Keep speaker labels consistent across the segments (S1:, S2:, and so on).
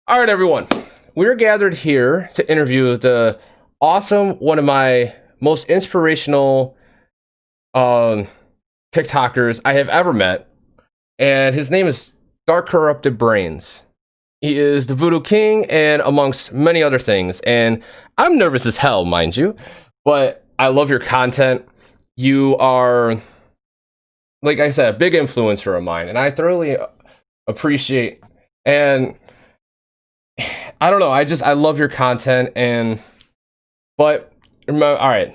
S1: All right, everyone. We're gathered here to interview the awesome, one of my most inspirational TikTokers I have ever met. And his name is DarkCorrupted Brains. He is the VooDooKing and amongst many other things. And I'm nervous as hell, mind you. But I love your content. You are, like I said, a big influencer of mine. And I thoroughly appreciate and I don't know. I love your content, but remember, all right.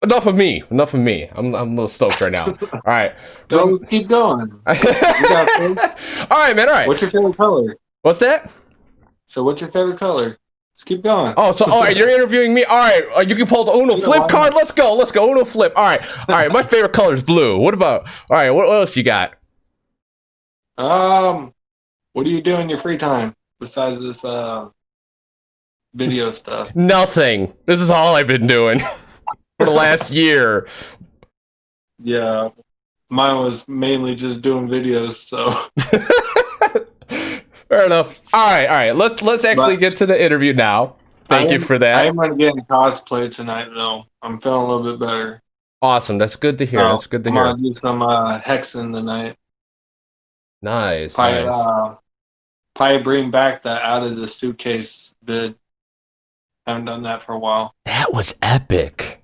S1: Enough of me. I'm a little stoked right now. All right.
S2: Don't keep going.
S1: All right, man. All right.
S2: What's your favorite color?
S1: What's that?
S2: So, what's your favorite color? Let's keep going.
S1: Oh, so all right. You're interviewing me. All right. You can pull the Uno flip card. Let's go. Uno flip. All right. My favorite color is blue. What about? All right. What else you got?
S2: What do you do in your free time besides this video stuff?
S1: Nothing. This is all I've been doing for the last year.
S2: Yeah, mine was mainly just doing videos. So
S1: fair enough. All right. Let's actually get to the interview now. Thank you for that.
S2: I am going to get in cosplay tonight, though. I'm feeling a little bit better.
S1: Awesome. That's good to hear. I'm
S2: going to do some hexing tonight.
S1: Nice.
S2: Probably bring back the out of the suitcase bid. Haven't done that for a while.
S1: That was epic.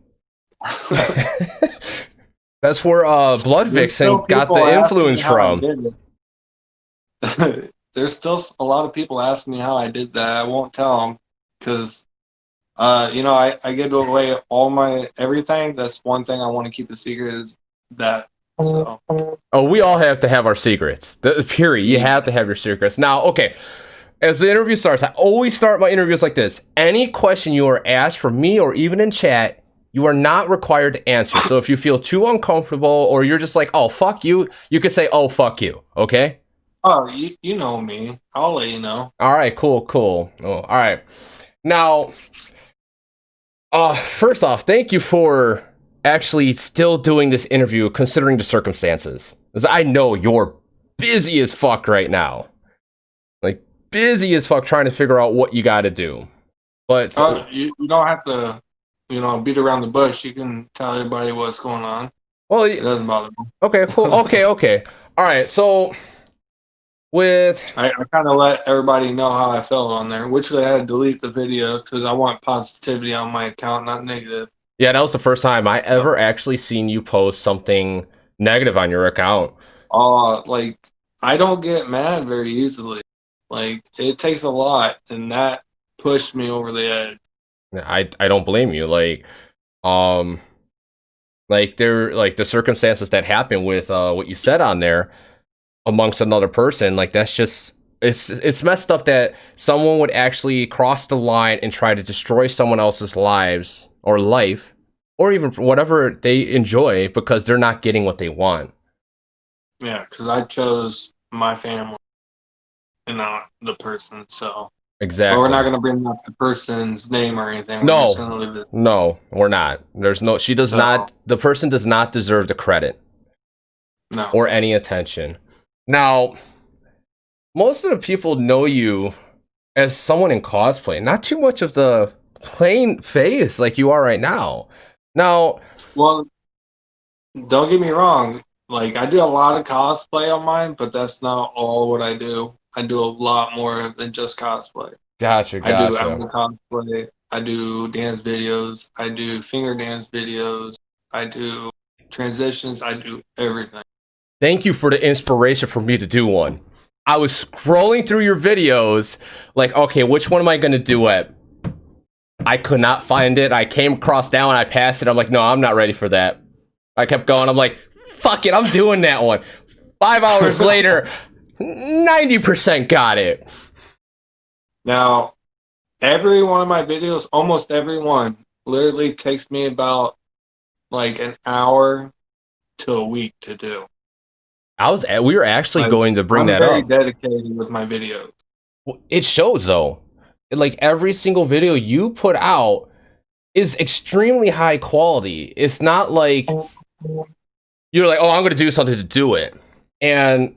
S1: That's where Blood Vixen got the influence from.
S2: There's still a lot of people asking me how I did that. I won't tell them because, I give away all my everything. That's one thing I want to keep a secret is that. So.
S1: Oh, we all have to have our secrets. Period. You have to have your secrets. Now, okay. As the interview starts, I always start my interviews like this. Any question you are asked from me or even in chat, you are not required to answer. So if you feel too uncomfortable or you're just like, oh, fuck you, you can say, oh, fuck you. Okay?
S2: Oh, you know me. I'll let you know.
S1: All right, cool. Oh, all right. Now, first off, thank you for actually still doing this interview considering the circumstances. Because I know you're busy as fuck right now. Like, busy as fuck trying to figure out what you got to do. But
S2: you don't have to, beat around the bush. You can tell everybody what's going on.
S1: Well,
S2: it doesn't bother me.
S1: Okay, cool. Okay. All right, so
S2: I kind of let everybody know how I felt on there, which I had to delete the video because I want positivity on my account, not negative.
S1: Yeah, that was the first time I ever actually seen you post something negative on your account.
S2: I don't get mad very easily. Like, it takes a lot, and that pushed me over the edge.
S1: I don't blame you. Like the circumstances that happened with what you said on there amongst another person, like that's just it's messed up that someone would actually cross the line and try to destroy someone else's lives or life or even whatever they enjoy because they're not getting what they want.
S2: Yeah, because I chose my family and not the person, so
S1: exactly.
S2: But we're not going to bring up the person's name or anything.
S1: No, we're not. The person does not deserve the credit.
S2: No.
S1: Or any attention. Now, most of the people know you as someone in cosplay, not too much of the plain face like you are right now. Now,
S2: well, don't get me wrong. Like, I do a lot of cosplay on mine, but that's not all what I do. I do a lot more than just cosplay.
S1: Gotcha.
S2: I do anime cosplay. I do dance videos. I do finger dance videos. I do transitions. I do everything.
S1: Thank you for the inspiration for me to do one. I was scrolling through your videos, like, okay, which one am I going to do it? I could not find it. I came across that one. I passed it. I'm like, no, I'm not ready for that. I kept going. I'm like, fuck it. I'm doing that one. 5 hours later, 90% got it.
S2: Now, every one of my videos, almost every one, literally takes me about like an hour to a week to do.
S1: We were actually going to bring that up.
S2: I'm very dedicated with my videos.
S1: It shows though. Like every single video you put out is extremely high quality. It's not like you're like, oh, I'm going to do something to do it. And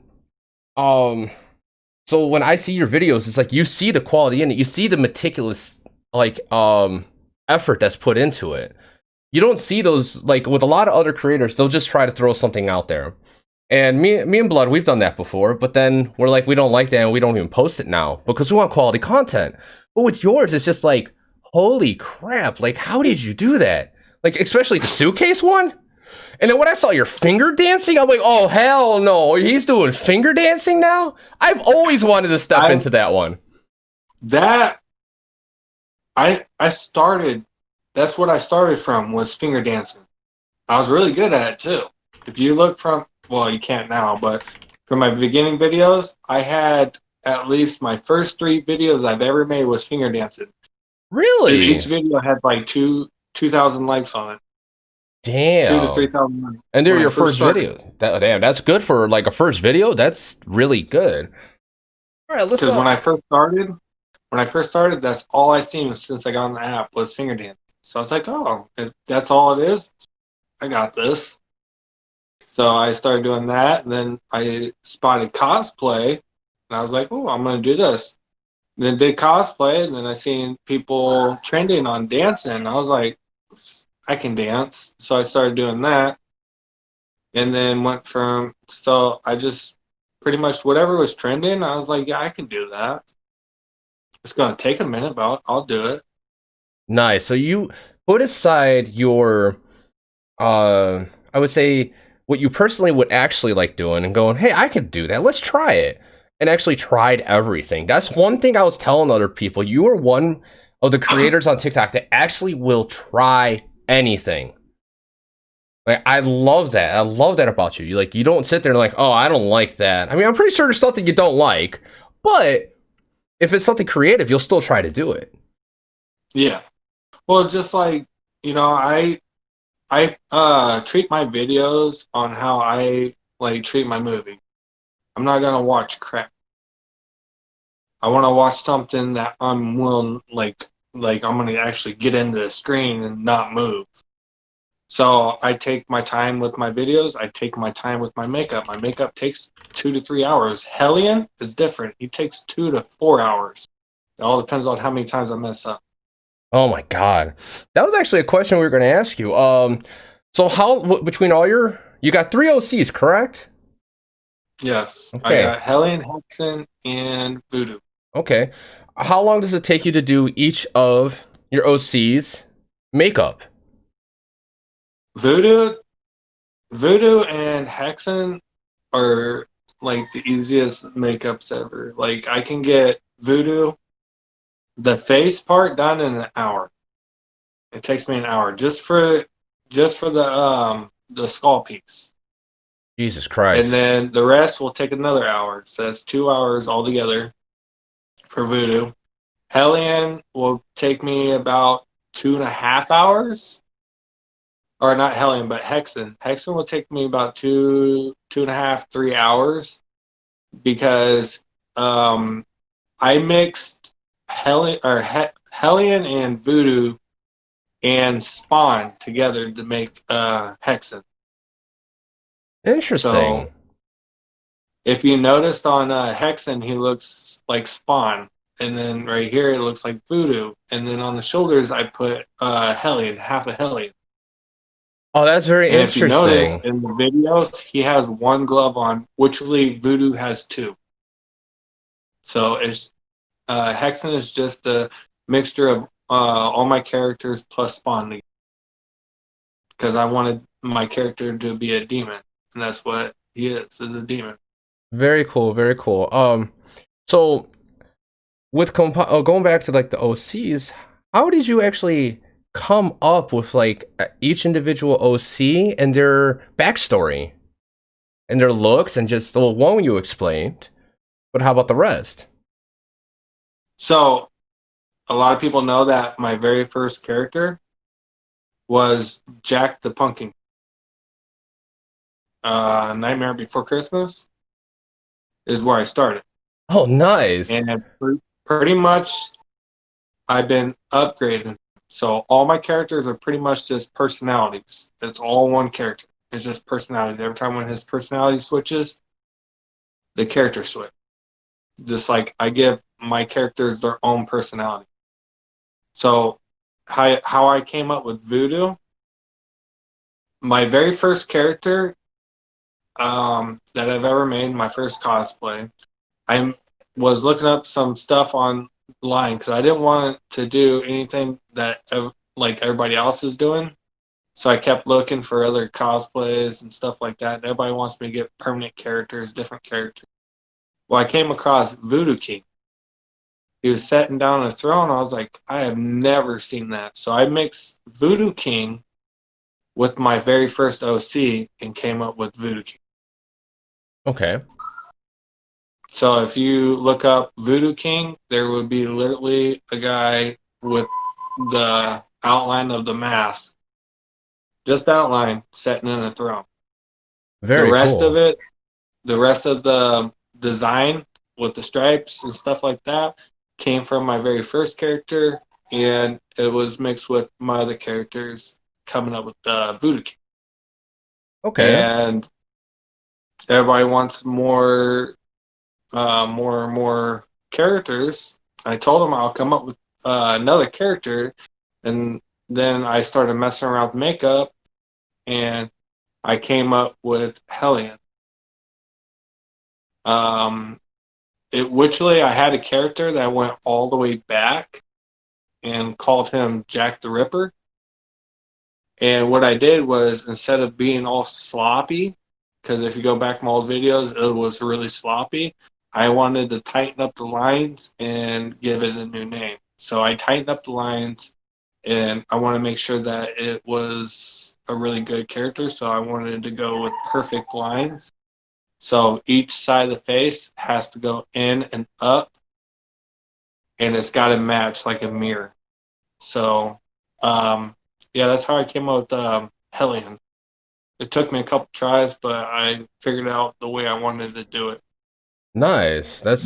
S1: So when I see your videos, it's like you see the quality in it. You see the meticulous like effort that's put into it. You don't see those like with a lot of other creators, they'll just try to throw something out there. And me and Blood, we've done that before, but then we're like, we don't like that and we don't even post it now because we want quality content. But with yours, it's just like, holy crap, like how did you do that? Like especially the suitcase one? And then when I saw your finger dancing, I'm like, oh hell no, he's doing finger dancing now? I've always wanted to step into that one.
S2: That I started, that's what I started from, was finger dancing. I was really good at it too. If you look from, well, you can't now, but from my beginning videos, I had at least my first 3 videos I've ever made was finger dancing.
S1: Really?
S2: Each video had like 2,000 likes on it.
S1: Damn.
S2: 2,000 to 3,000 likes.
S1: And they're your first videos. Damn, that's good for like a first video. That's really good. All right, let's.
S2: Because when I first started, that's all I seen since I got on the app was finger dancing. So I was like, oh, if that's all it is, I got this. So I started doing that, and then I spotted cosplay, and I was like, oh, I'm going to do this. And then did cosplay, and then I seen people trending on dancing, and I was like, I can dance. So I started doing that, and then went from, so I just pretty much whatever was trending, I was like, yeah, I can do that. It's going to take a minute, but I'll do it.
S1: Nice. So you put aside your, I would say, what you personally would actually like doing and going, hey, I could do that. Let's try it. And actually tried everything. That's one thing I was telling other people. You are one of the creators on TikTok that actually will try anything. Like, I love that. I love that about you. You don't sit there and like, oh, I don't like that. I mean, I'm pretty sure there's something you don't like, but if it's something creative, you'll still try to do it.
S2: Yeah. Well, just like, I treat my videos on how I like treat my movie. I'm not gonna watch crap. I want to watch something that I'm willing, like I'm gonna actually get into the screen and not move. So I take my time with my videos. I take my time with my makeup. My makeup takes 2 to 3 hours. Hellion is different. He takes 2 to 4 hours. It all depends on how many times I mess up.
S1: Oh my god, that was actually a question we were going to ask you. So how between all you got 3 OCs, correct?
S2: Yes.
S1: Okay.
S2: I got Hellion, Hexen, and Voodoo.
S1: Okay. How long does it take you to do each of your OCs makeup?
S2: Voodoo and Hexen are like the easiest makeups ever. Like I can get Voodoo, the face part, done in an hour. It takes me an hour just for the skull piece.
S1: Jesus Christ.
S2: And then the rest will take another hour. So that's 2 hours altogether for Voodoo. Hellion will take me about 2.5 hours. Or not Hellion, but Hexen. Hexen will take me about 2.5, 3 hours because I mixed Hellion and Voodoo and Spawn together to make Hexen.
S1: Interesting.
S2: So if you noticed on Hexen, he looks like Spawn. And then right here, it looks like Voodoo. And then on the shoulders, I put Hellion, half a Hellion.
S1: Oh, that's very interesting.
S2: If you notice in the videos, he has 1 glove on, which Voodoo has 2. So it's Hexen is just a mixture of all my characters plus Spawn. Because I wanted my character to be a demon, and that's what he is a demon.
S1: Very cool, very cool. So with going back to like the OCs, how did you actually come up with like each individual OC and their backstory and their looks and just one you explained, but how about the rest?
S2: So a lot of people know that my very first character was Jack the Pumpkin. Nightmare Before Christmas is where I started.
S1: Oh, nice.
S2: And pretty much I've been upgrading. So all my characters are pretty much just personalities. It's all one character. It's just personalities. Every time when his personality switches, the character switch. just like I give my characters their own personality. So how I came up with Voodoo, my very first character that I've ever made, my first cosplay, I was looking up some stuff online because I didn't want to do anything that like everybody else is doing. So I kept looking for other cosplays and stuff like that. Everybody wants me to get permanent characters, different characters. Well, I came across VooDooKing. He was sitting down on a throne. I was like, I have never seen that. So I mixed VooDooKing with my very first OC and came up with VooDooKing.
S1: Okay.
S2: So if you look up VooDooKing, there would be literally a guy with the outline of the mask, just outline, sitting in a throne.
S1: Very
S2: The rest
S1: cool.
S2: of it, the rest of the design with the stripes and stuff like that came from my very first character, and it was mixed with my other characters coming up with the VooDooKing.
S1: Okay.
S2: And everybody wants more and more characters. I told them I'll come up with another character, and then I started messing around with makeup, and I came up with Hellion. Originally, I had a character that went all the way back and called him Jack the Ripper. And what I did was, instead of being all sloppy, because if you go back my old videos, it was really sloppy, I wanted to tighten up the lines and give it a new name. So I tightened up the lines, and I want to make sure that it was a really good character. So I wanted to go with perfect lines. So each side of the face has to go in and up, and it's got to match like a mirror. So, yeah, that's how I came up with Hellion. It took me a couple tries, but I figured out the way I wanted to do it.
S1: Nice.
S2: But,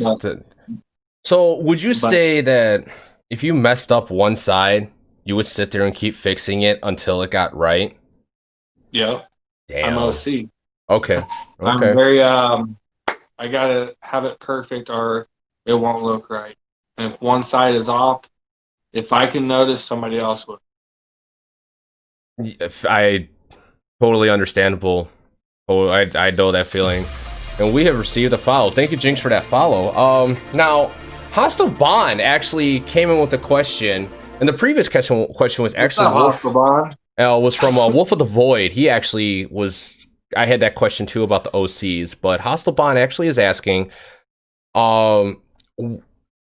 S1: So would you
S2: but
S1: say that if you messed up one side, you would sit there and keep fixing it until it got right?
S2: yeah, I'm
S1: Damn.
S2: OC.
S1: Okay.
S2: I'm
S1: Okay.
S2: very I gotta have it perfect or it won't look right. And if one side is off, if I can notice, somebody else will.
S1: If I totally understandable. Oh, I know that feeling. And we have received a follow. Thank you, Jinx, for that follow. Now, Hostile Bond actually came in with a question, and the previous question was actually was from Wolf of the Void. He actually was. I had that question too about the OCs, but Hostile Bond actually is asking. Um,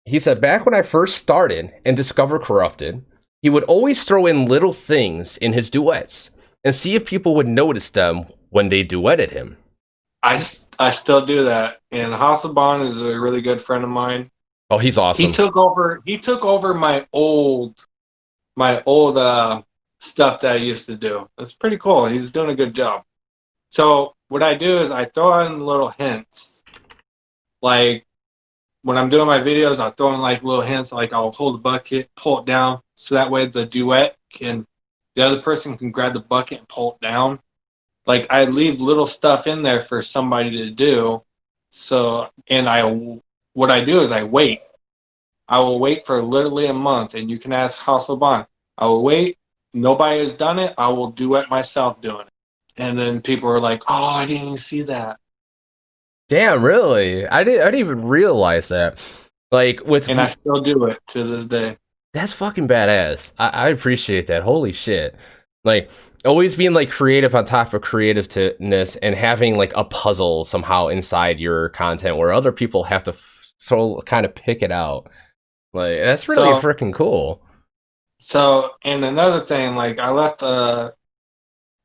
S1: he said back when I first started and discovered Corrupted, he would always throw in little things in his duets and see if people would notice them when they duetted him.
S2: I still do that, and Hasselbon is a really good friend of mine.
S1: Oh, he's awesome.
S2: He took over my old stuff that I used to do. It's pretty cool. He's doing a good job. So what I do is I throw in little hints. Like when I'm doing my videos, I'll throw in like little hints. Like I'll hold the bucket, pull it down, so that way the other person can grab the bucket and pull it down. Like I leave little stuff in there for somebody to do. So, and what I do is I wait. I will wait for literally a month, and you can ask Hasselbon. I will wait. Nobody has done it. I will duet myself doing it. And then people are like, "Oh, I didn't even see that."
S1: Damn, really? I didn't even realize that. Like
S2: and I still do it to this day.
S1: That's fucking badass. I appreciate that. Holy shit. Like always being like creative on top of creativeness and having like a puzzle somehow inside your content where other people have to kind of pick it out. Like that's really freaking cool.
S2: So, and another thing, like I left a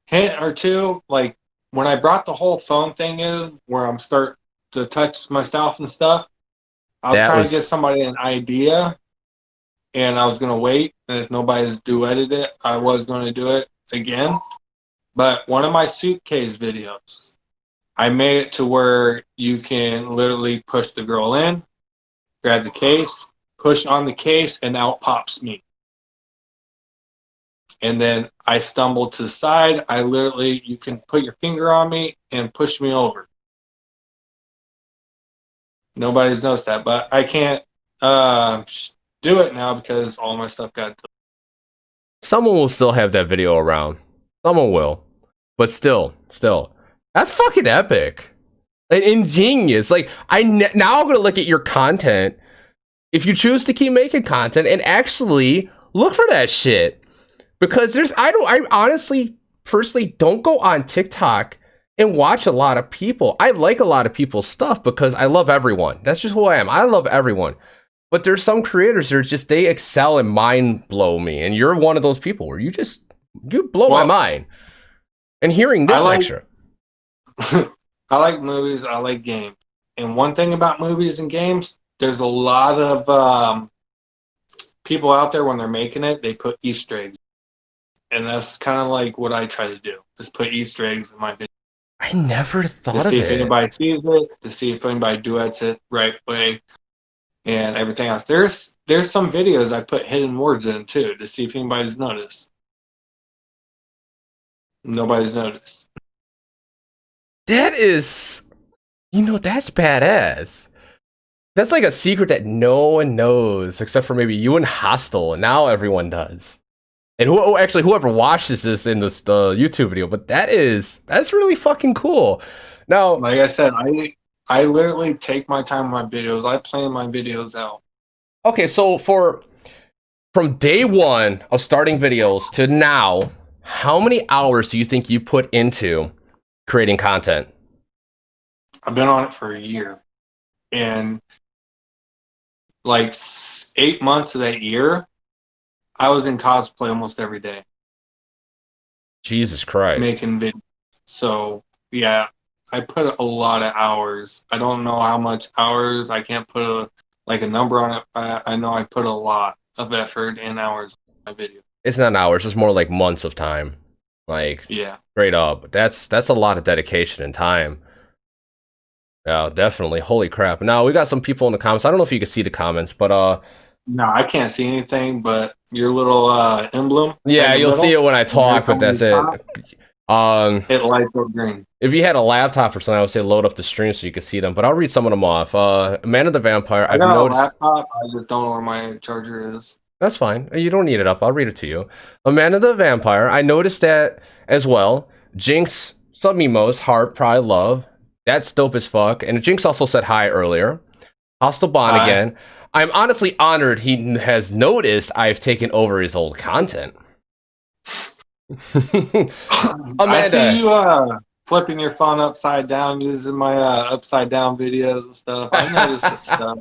S2: hint or two, like when I brought the whole phone thing in, where I'm start to touch myself and stuff. I was trying to get somebody an idea, and I was gonna wait, and if nobody's duetted it, I was gonna do it again. But one of my suitcase videos, I made it to where you can literally push the girl in, grab the case, push on the case, and out pops me. And then I stumbled to the side. You can put your finger on me and push me over. Nobody's noticed that, but I can't do it now because all my stuff got.
S1: Someone will still have that video around. Someone will. But still, that's fucking epic. And ingenious. Like, now I'm gonna look at your content. If you choose to keep making content and actually look for that shit. Because I honestly, personally don't go on TikTok and watch a lot of people. I like a lot of people's stuff because I love everyone. That's just who I am. I love everyone. But there's some creators that are just, they excel and mind blow me. And you're one of those people where you blow my mind. And hearing this extra.
S2: I like movies, I like games. And one thing about movies and games, there's a lot of people out there when they're making it, they put Easter eggs. And that's kind of like what I try to do, is put Easter eggs in my video.
S1: I never thought of it.
S2: To see if anybody sees it, to see if anybody duets it right way, and everything else. There's some videos I put hidden words in too, to see if anybody's noticed. Nobody's noticed.
S1: That is, that's badass. That's like a secret that no one knows except for maybe you and Hostile, and now everyone does. And whoever watches this in this YouTube video, but that's really fucking cool. Now,
S2: like I said, I literally take my time with my videos. I plan my videos out.
S1: Okay, so from day one of starting videos to now, how many hours do you think you put into creating content?
S2: I've been on it for a year, and like 8 months of that year, I was in cosplay almost every day.
S1: Jesus Christ.
S2: Making videos. So, yeah, I put a lot of hours. I don't know how much hours. I can't put a number on it. I know I put a lot of effort and hours on my video.
S1: It's not hours. It's more like months of time. Like,
S2: yeah,
S1: straight up. That's a lot of dedication and time. Yeah, definitely. Holy crap. Now, we got some people in the comments. I don't know if you can see the comments, but
S2: no, I can't see anything but your little emblem.
S1: Yeah, you'll see it when I talk, but that's it.
S2: It lights up green.
S1: If you had a laptop or something, I would say load up the stream so you could see them. But I'll read some of them off. Man the Vampire.
S2: I got a laptop. I just don't know where my charger is.
S1: That's fine. You don't need it up. I'll read it to you. Man the Vampire. I noticed that as well. Jinx, Submemos, Heart, probably love. That's dope as fuck. And Jinx also said hi earlier. Hostile Bond again. I'm honestly honored he has noticed I've taken over his old content.
S2: Amanda. I see you flipping your phone upside down using my upside down videos and stuff. I noticed that stuff.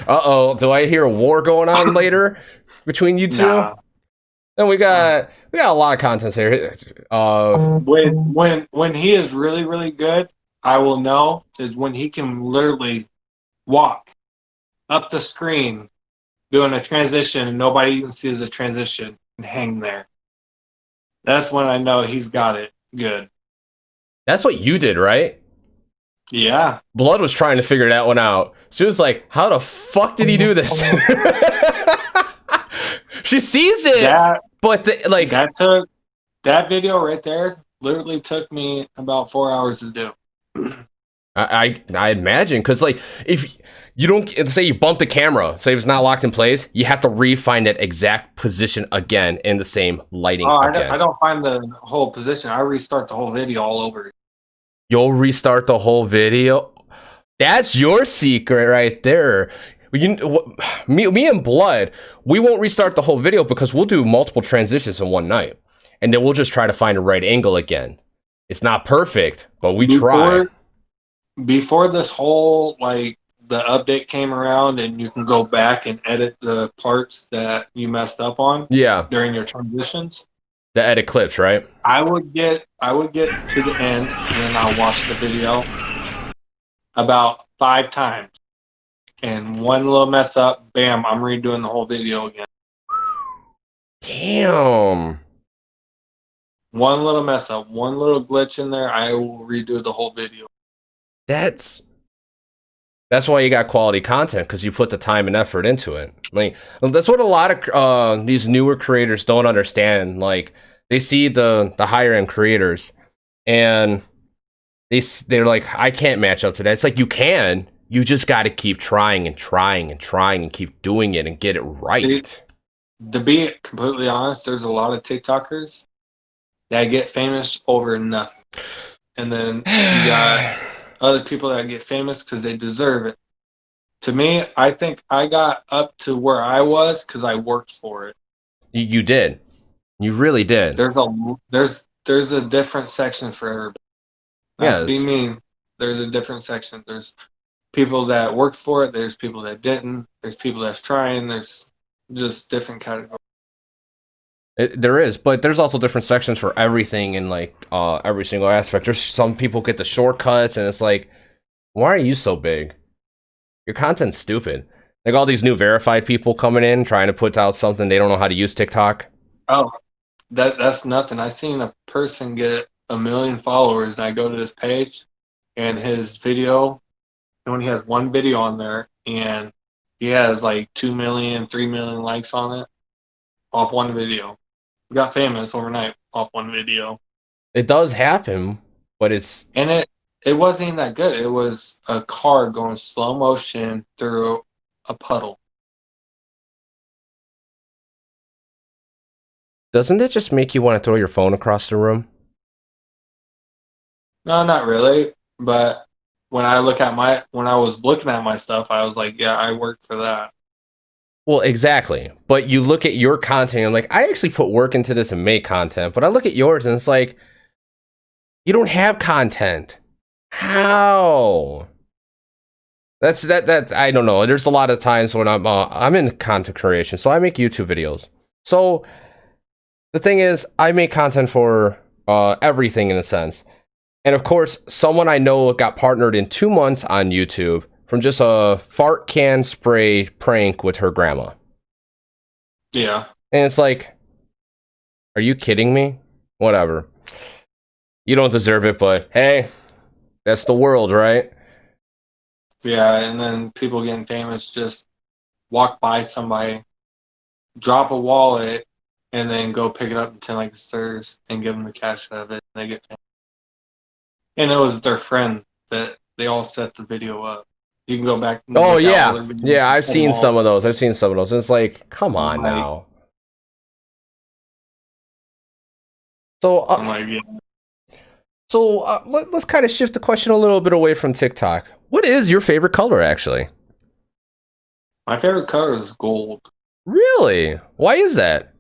S1: Uh-oh. Do I hear a war going on later between you two?
S2: Nah.
S1: Then we got a lot of content here.
S2: When he is really, really good, I will know is when he can literally walk up the screen doing a transition and nobody even sees the transition and hang there. That's when I know he's got it good.
S1: That's what you did, right?
S2: Yeah.
S1: Blood was trying to figure that one out. She was like, how the fuck did he do this? She sees it, but
S2: that video right there literally took me about 4 hours to do.
S1: I imagine, because like if you don't say you bump the camera, say it's not locked in place, you have to re-find that exact position again in the same lighting.
S2: I don't find the whole position. I restart the whole video all over.
S1: You'll restart the whole video? That's your secret right there. Me and Blood, we won't restart the whole video because we'll do multiple transitions in one night, and then we'll just try to find the right angle again. It's not perfect, but we try.
S2: Before this whole the update came around and you can go back and edit the parts that you messed up on during your transitions.
S1: The edit clips, right?
S2: I would get to the end and then I'll watch the video about 5 times. And one little mess up, bam, I'm redoing the whole video again.
S1: Damn.
S2: One little mess up, one little glitch in there, I will redo the whole video.
S1: That's why you got quality content, because you put the time and effort into it. Like, that's what a lot of these newer creators don't understand. Like, they see the higher end creators and they're like, I can't match up to that. It's like, you can, You just got to keep trying and trying and trying and keep doing it and get it right.
S2: To be completely honest, there's a lot of TikTokers that get famous over nothing. And then you got other people that get famous because they deserve it. To me, I think I got up to where I was because I worked for it.
S1: You did. You really did.
S2: There's a different section for everybody. Not to be mean, there's a different section. There's people that worked for it. There's people that didn't. There's people that's trying. There's just different categories.
S1: There is, but there's also different sections for everything in like every single aspect. There's some people get the shortcuts, and it's like, why are you so big? Your content's stupid. Like all these new verified people coming in trying to put out something they don't know how to use TikTok.
S2: Oh, that's nothing. I seen a person get 1 million followers, and I go to this page, and his video, and when he has one video on there, and he has like 2 million, 3 million likes on it, off one video. He got famous overnight off one video.
S1: It does happen, but it's...
S2: And it wasn't even that good. It was a car going slow motion through a puddle.
S1: Doesn't it just make you want to throw your phone across the room?
S2: No, not really. But when I was looking at my stuff, I was like, yeah, I worked for that.
S1: Well, exactly. But you look at your content, and I'm like, I actually put work into this and make content. But I look at yours, and it's like, you don't have content. How? That's I don't know. There's a lot of times when I'm in content creation, so I make YouTube videos. So the thing is, I make content for everything in a sense. And of course, someone I know got partnered in 2 months on YouTube from just a fart can spray prank with her grandma.
S2: Yeah.
S1: And it's like, are you kidding me? Whatever. You don't deserve it, but hey, that's the world, right?
S2: Yeah, and then people getting famous just walk by somebody, drop a wallet, and then go pick it up and pretend like it's theirs and give them the cash out of it, and they get famous. And it was their friend that they all set the video up. You can go back. And
S1: oh yeah, yeah. I've seen some of those. It's like, come on now. So, let's kind of shift the question a little bit away from TikTok. What is your favorite color, actually?
S2: My favorite color is gold.
S1: Really? Why is that?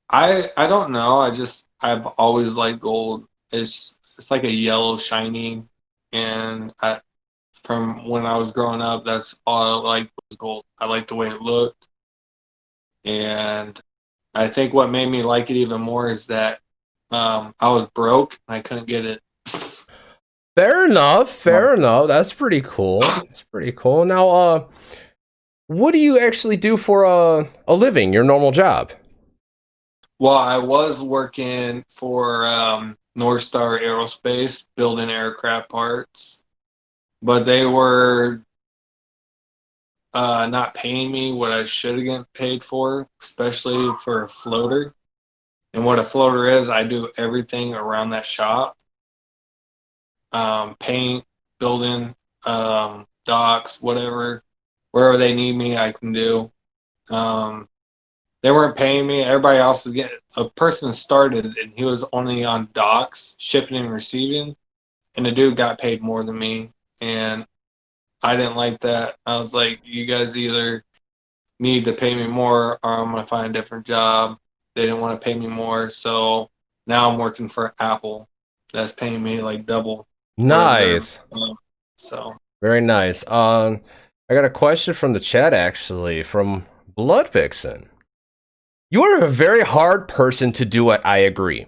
S2: I don't know. I've always liked gold. It's like a yellow shiny, and from when I was growing up, that's all I liked was gold. I liked the way it looked, and I think what made me like it even more is that I was broke and I couldn't get it.
S1: Fair enough. That's pretty cool. Now, what do you actually do for a living? Your normal job?
S2: Well, I was working for North Star Aerospace, building aircraft parts, but they were not paying me what I should have gotten paid for, especially for a floater. And what a floater is, I do everything around that shop. Paint, building, docks, whatever. Wherever they need me, I can do. They weren't paying me. Everybody else was getting... A person started, and he was only on docks, shipping and receiving. And the dude got paid more than me. And I didn't like that. I was like, you guys either need to pay me more or I'm going to find a different job. They didn't want to pay me more. So now I'm working for Apple. That's paying me like double.
S1: Nice.
S2: So
S1: very nice. I got a question from the chat, actually, from Blood Vixen. You are a very hard person to do it, I agree.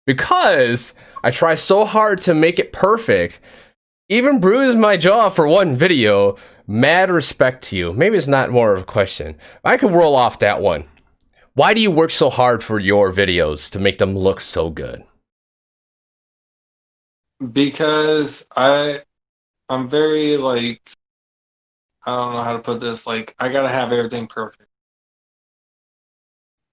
S1: Because I try so hard to make it perfect, even bruise my jaw for one video. Mad respect to you. Maybe it's not more of a question. I could roll off that one. Why do you work so hard for your videos to make them look so good?
S2: Because I'm very like, I don't know how to put this, like I gotta have everything perfect.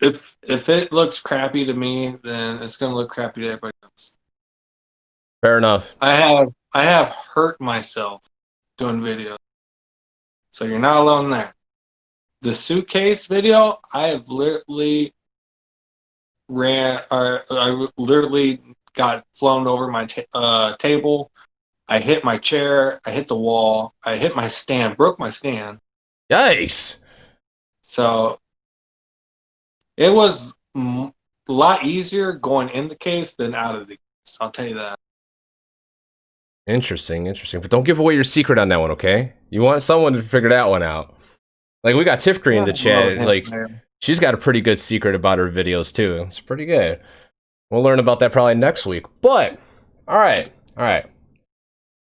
S2: If it looks crappy to me, then it's gonna look crappy to everybody else.
S1: Fair enough.
S2: I have hurt myself doing videos. So you're not alone there. The suitcase video, I have literally I literally got flown over my table. I hit my chair. I hit the wall. I hit my stand. Broke my stand.
S1: Yikes!
S2: So it was a lot easier going in the case than out of the case. I'll tell you that.
S1: Interesting. But don't give away your secret on that one, okay? You want someone to figure that one out. Like, we got Tiffcree in the chat. Like, she's got a pretty good secret about her videos, too. It's pretty good. We'll learn about that probably next week. But, all right.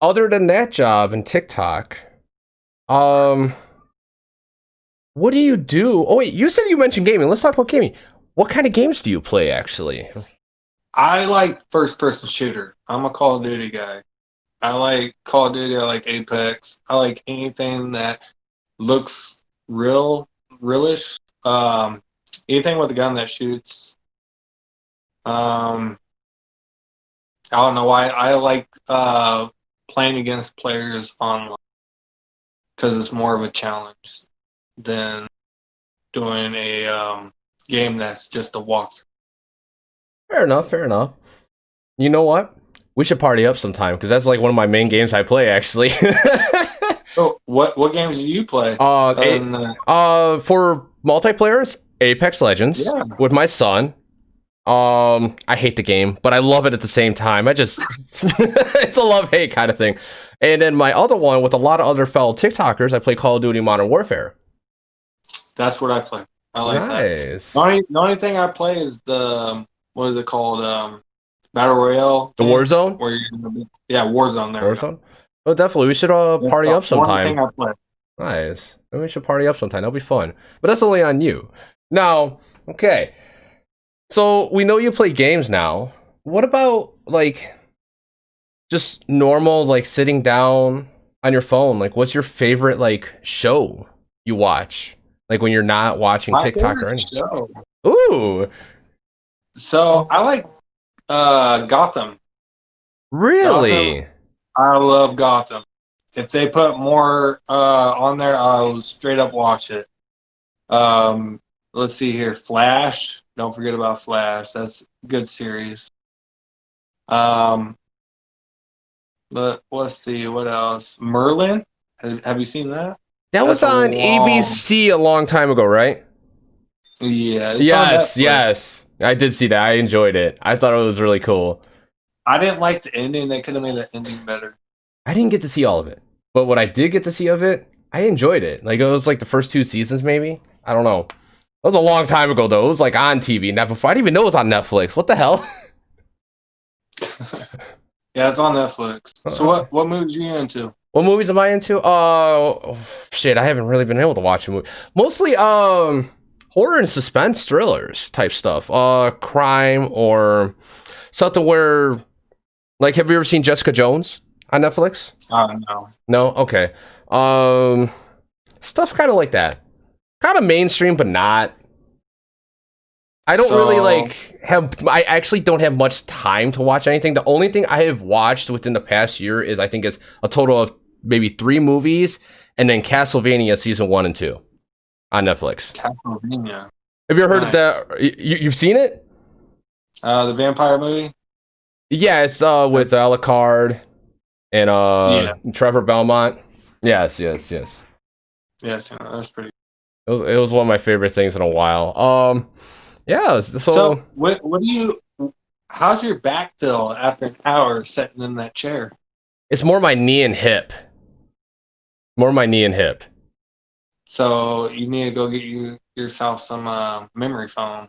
S1: Other than that job and TikTok, what do you do? Oh, wait, you said you mentioned gaming. Let's talk about gaming. What kind of games do you play, actually?
S2: I like first-person shooter. I'm a Call of Duty guy. I like Call of Duty. I like Apex. I like anything that looks realish. Anything with a gun that shoots. I don't know why I like playing against players online because it's more of a challenge than doing a game that's just a walkthrough.
S1: Fair enough. You know what? We should party up sometime, because that's like one of my main games I play, actually.
S2: So what games do you play?
S1: For multiplayers, Apex Legends with my son. I hate the game, but I love it at the same time. It's a love-hate kind of thing. And then my other one, with a lot of other fellow TikTokers, I play Call of Duty Modern Warfare.
S2: That's what I play. I like
S1: nice.
S2: that. The only thing I play is the, what is it called? Battle Royale.
S1: The Warzone?
S2: Warzone. There.
S1: Warzone? Oh, definitely. We should party up sometime.
S2: Thing I play.
S1: Nice. Maybe we should party up sometime. That'll be fun. But that's only on you. Now, okay. So we know you play games now. What about, like, just normal, like, sitting down on your phone? Like, what's your favorite, like, show you watch? Like, when you're not watching TikTok or anything.
S2: Show.
S1: Ooh.
S2: So I like Gotham.
S1: Really?
S2: Gotham. I love Gotham. If they put more on there, I'll straight up watch it. Let's see here. Flash. Don't forget about Flash. That's a good series. But let's see. What else? Merlin. Have you seen that?
S1: That was on ABC a long time ago, right?
S2: Yeah.
S1: Yes. I did see that. I enjoyed it. I thought it was really cool.
S2: I didn't like the ending. They could have made the ending better.
S1: I didn't get to see all of it. But what I did get to see of it, I enjoyed it. Like, it was like the first 2 seasons, maybe? I don't know. It was a long time ago, though. It was like on TV. Not before. I didn't even know it was on Netflix. What the hell?
S2: Yeah, it's on Netflix. So what movies are you into?
S1: What movies am I into? Shit, I haven't really been able to watch a movie. Mostly, horror and suspense thrillers type stuff. Crime or something where, like, have you ever seen Jessica Jones on Netflix?
S2: No.
S1: No? Okay. Stuff kind of like that. Kind of mainstream, but not. I don't really, like, I actually don't have much time to watch anything. The only thing I have watched within the past year is, I think, is a total of maybe 3 movies, and then Castlevania season 1 and 2 on Netflix.
S2: Castlevania.
S1: Have you ever heard of that? You've seen it?
S2: The vampire movie?
S1: Yeah, it's with Alucard and Trevor Belmont. Yes.
S2: Yes, that's pretty.
S1: It was one of my favorite things in a while. Yeah.
S2: So what do you? How's your back feel after an hour sitting in that chair?
S1: It's more my knee and hip.
S2: So you need to go get yourself some memory foam.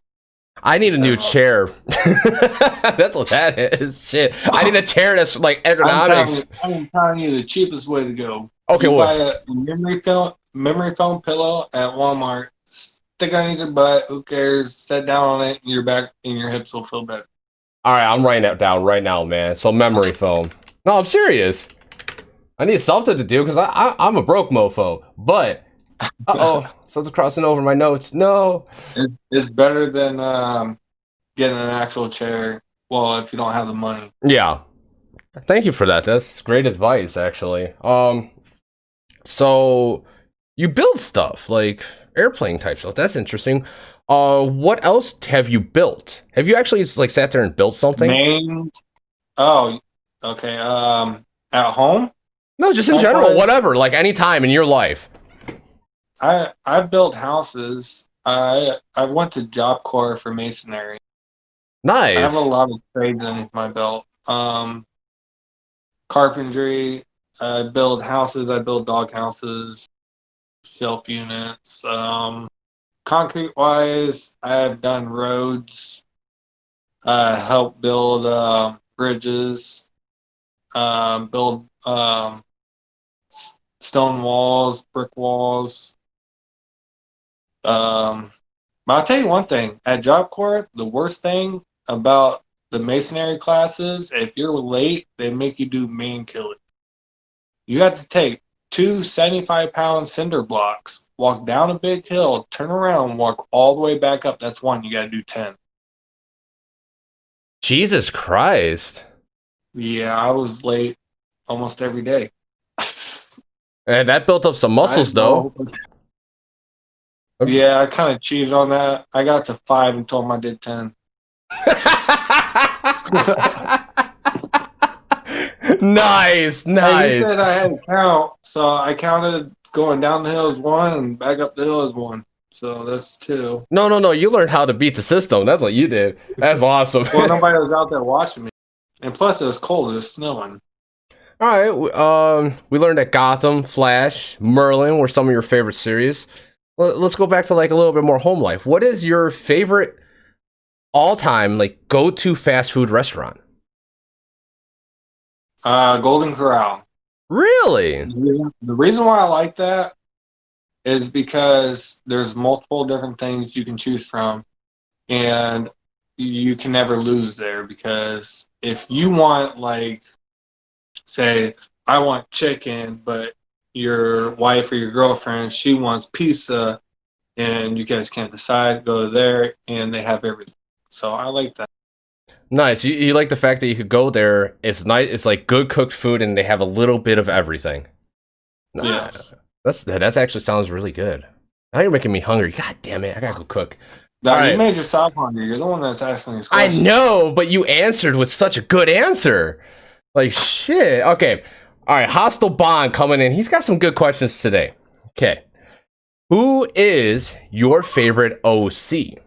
S1: I need a new chair. That's what that is. Shit. I need a chair that's like ergonomics.
S2: I'm telling you the cheapest way to go.
S1: Okay,
S2: buy a memory foam pillow at Walmart. Stick on either butt. Who cares? Sit down on it, and your back and your hips will feel better.
S1: All right, I'm writing that down right now, man. So memory foam. No, I'm serious. I need something to do because I'm a broke mofo. But something's crossing over my notes. No,
S2: it's better than getting an actual chair. Well, if you don't have the money.
S1: Yeah. Thank you for that. That's great advice, actually. So you build stuff like airplane type stuff. That's interesting. What else have you built? Have you actually like sat there and built something?
S2: Main. Oh, okay. At home,
S1: No, just in general, whatever. Like any time in your life.
S2: I built houses. I went to Job Corps for masonry.
S1: Nice.
S2: I have a lot of trades underneath my belt. Carpentry. I build houses. I build dog houses, shelf units. Concrete wise, I have done roads. Helped build bridges. Build stone walls, brick walls. But I'll tell you one thing. At Job Corps, the worst thing about the masonry classes, if you're late, they make you do main killing. You have to take 2 75-pound cinder blocks, walk down a big hill, turn around, walk all the way back up. That's one. You got to do 10.
S1: Jesus Christ.
S2: Yeah, I was late almost every day.
S1: And that built up some muscles, though.
S2: Yeah, I kind of cheated on that. I got to 5 and told him I did 10.
S1: Nice.
S2: He said I had to count, so I counted going down the hill as 1 and back up the hill as 1. So that's 2.
S1: No. You learned how to beat the system. That's what you did. That's awesome.
S2: Well, nobody was out there watching me. And plus, it was cold. It was snowing.
S1: All right. We learned that Gotham, Flash, Merlin were some of your favorite series. Let's go back to like a little bit more home life. What is your favorite all-time like go-to fast food restaurant?
S2: Golden Corral.
S1: Really?
S2: The reason why I like that is because there's multiple different things you can choose from, and you can never lose there. Because if you want, like, say, I want chicken, but your wife or your girlfriend, she wants pizza, and you guys can't decide, go there, and they have everything. So I like that.
S1: Nice. You like the fact that you could go there. It's nice. It's like good cooked food, and they have a little bit of everything.
S2: Yes.
S1: That's actually sounds really good. Now you're making me hungry. God damn it! I gotta go cook.
S2: Now, you made yourself hungry. You're the one that's asking these questions.
S1: I know, but you answered with such a good answer. Like shit. Okay. All right. Hostile Bond coming in. He's got some good questions today. Okay. Who is your favorite OC?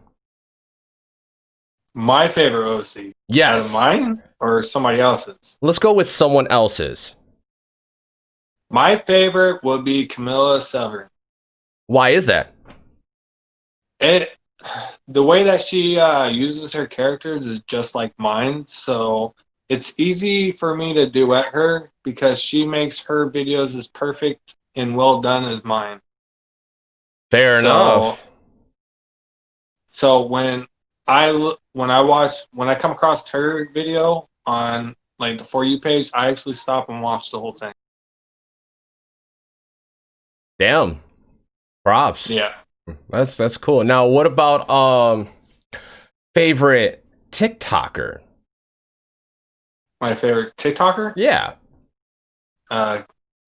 S2: My favorite OC.
S1: Yes.
S2: Out of mine or somebody else's?
S1: Let's go with someone else's.
S2: My favorite would be Camilla Severin.
S1: Why is that?
S2: The way that she uses her characters is just like mine, so it's easy for me to duet her because she makes her videos as perfect and well done as mine.
S1: Fair enough.
S2: So when I come across her video on like the For You page, I actually stop and watch the whole thing.
S1: Damn. Props.
S2: Yeah.
S1: That's cool. Now, what about favorite TikToker?
S2: My favorite TikToker?
S1: Yeah.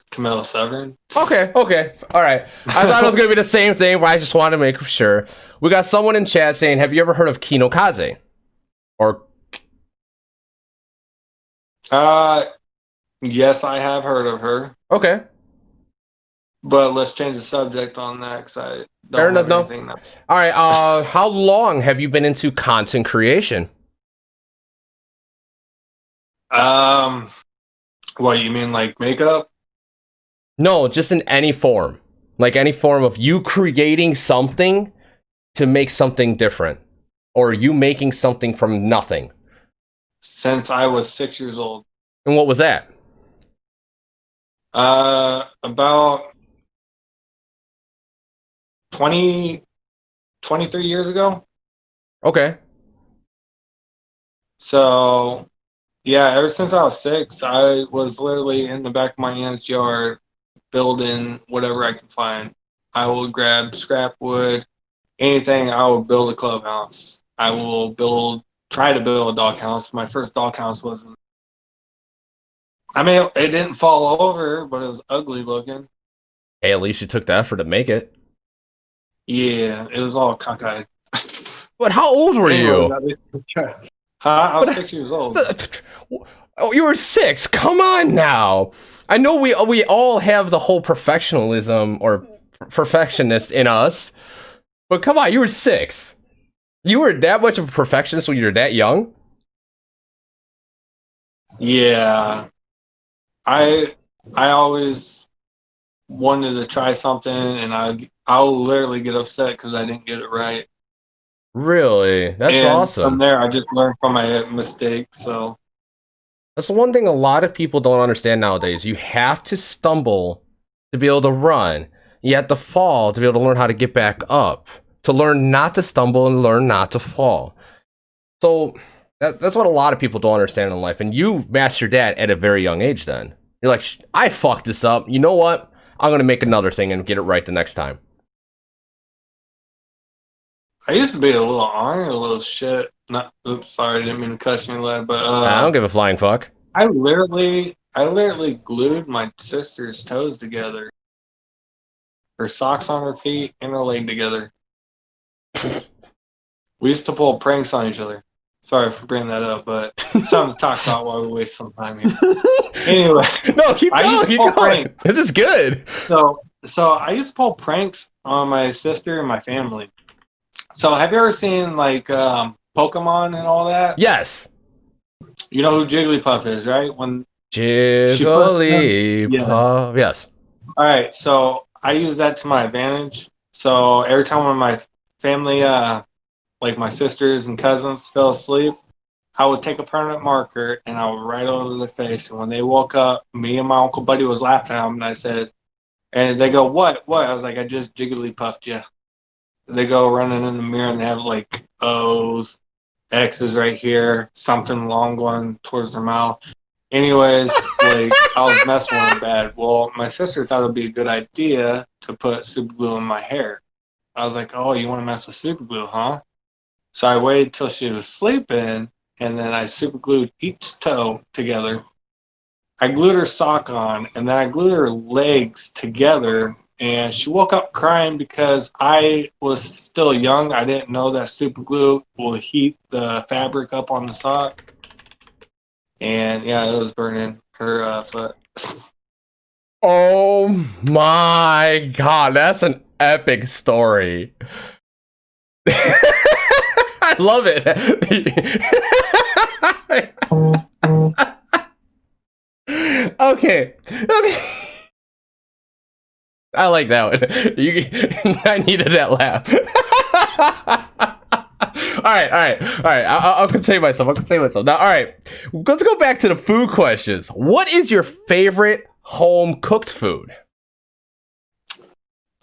S2: Camilla Severin.
S1: Okay. All right. I thought it was gonna be the same thing, but I just wanted to make sure. We got someone in chat saying, "Have you ever heard of Kino Kaze?" Or
S2: yes, I have heard of her.
S1: Okay.
S2: But let's change the subject on that because I don't have anything.
S1: All right. How long have you been into content creation?
S2: What you mean, like makeup?
S1: No, just in any form. Like any form of you creating something to make something different, or you making something from nothing.
S2: Since I was 6 years old.
S1: And what was that?
S2: About 23 years ago.
S1: Okay.
S2: So, yeah, ever since I was 6, I was literally in the back of my aunt's yard building whatever I could find. I will grab scrap wood, anything. I will build a clubhouse. I will try to build a doghouse. My first doghouse wasn't. I mean, it didn't fall over, but it was ugly looking.
S1: Hey, at least you took the effort to make it.
S2: Yeah, it was all cockeyed.
S1: But how old were you?
S2: I was 6 years old.
S1: Oh, you were 6. Come on now. I know we all have the whole perfectionism or perfectionist in us, but come on, you were 6. You were that much of a perfectionist when you were that young?
S2: Yeah, I always wanted to try something, and I'll literally get upset because I didn't get it right.
S1: Really? That's
S2: And from
S1: awesome.
S2: there, I just learned from my mistakes. So
S1: That's one thing a lot of people don't understand nowadays. You have to stumble to be able to run. You have to fall to be able to learn how to get back up. To learn not to stumble and learn not to fall. So that's what a lot of people don't understand in life. And you mastered that at a very young age then. You're like, I fucked this up. You know what? I'm going to make another thing and get it right the next time.
S2: I used to be a little shit. Not, oops, sorry, I didn't mean to cuss you, lad. But
S1: I don't give a flying fuck.
S2: I literally glued my sister's toes together, her socks on her feet, and her leg together. We used to pull pranks on each other. Sorry for bringing that up, but it's something to talk about while we waste some time here. Anyway,
S1: No, keep going. Keep going. This is good.
S2: So I used to pull pranks on my sister and my family. So have you ever seen like Pokemon and all that?
S1: Yes.
S2: You know who Jigglypuff is, right? When
S1: Jigglypuff. Yes.
S2: All right, so I use that to my advantage. So every time when my family, like my sisters and cousins, fell asleep, I would take a permanent marker and I would write over their face. And when they woke up, me and my Uncle Buddy was laughing at them, and I said, and they go, "What? What?" I was like, "I just Jigglypuffed you." They go running in the mirror and they have like O's, X's right here, something long going towards their mouth. Anyways, like I was messing with them bad. Well, my sister thought it'd be a good idea to put super glue in my hair. I was like, "Oh, you want to mess with super glue, huh?" So I waited till she was sleeping, and then I super glued each toe together. I glued her sock on, and then I glued her legs together. And she woke up crying because I was still young. I didn't know that super glue will heat the fabric up on the sock. And yeah, it was burning her foot.
S1: Oh my god, that's an epic story. I love it. Okay. I like that one. I needed that laugh. All right. I'll contain myself. Now, all right. Let's go back to the food questions. What is your favorite home cooked food?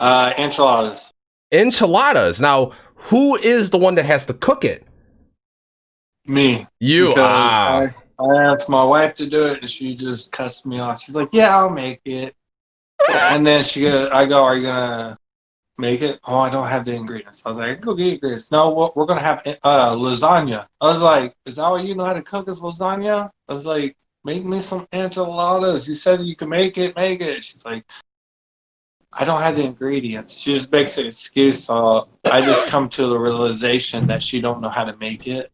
S2: Enchiladas.
S1: Enchiladas. Now, who is the one that has to cook it?
S2: Me.
S1: You.
S2: I asked my wife to do it, and she just cussed me off. She's like, "Yeah, I'll make it." And then I go, "Are you gonna make it?" "Oh, I don't have the ingredients." I was like, "Go get ingredients." "No, we're gonna have lasagna." I was like, "Is that what you know how to cook is lasagna?" I was like, "Make me some enchiladas. You said you can make it, make it." She's like, "I don't have the ingredients." She just makes an excuse. So I just come to the realization that she don't know how to make it.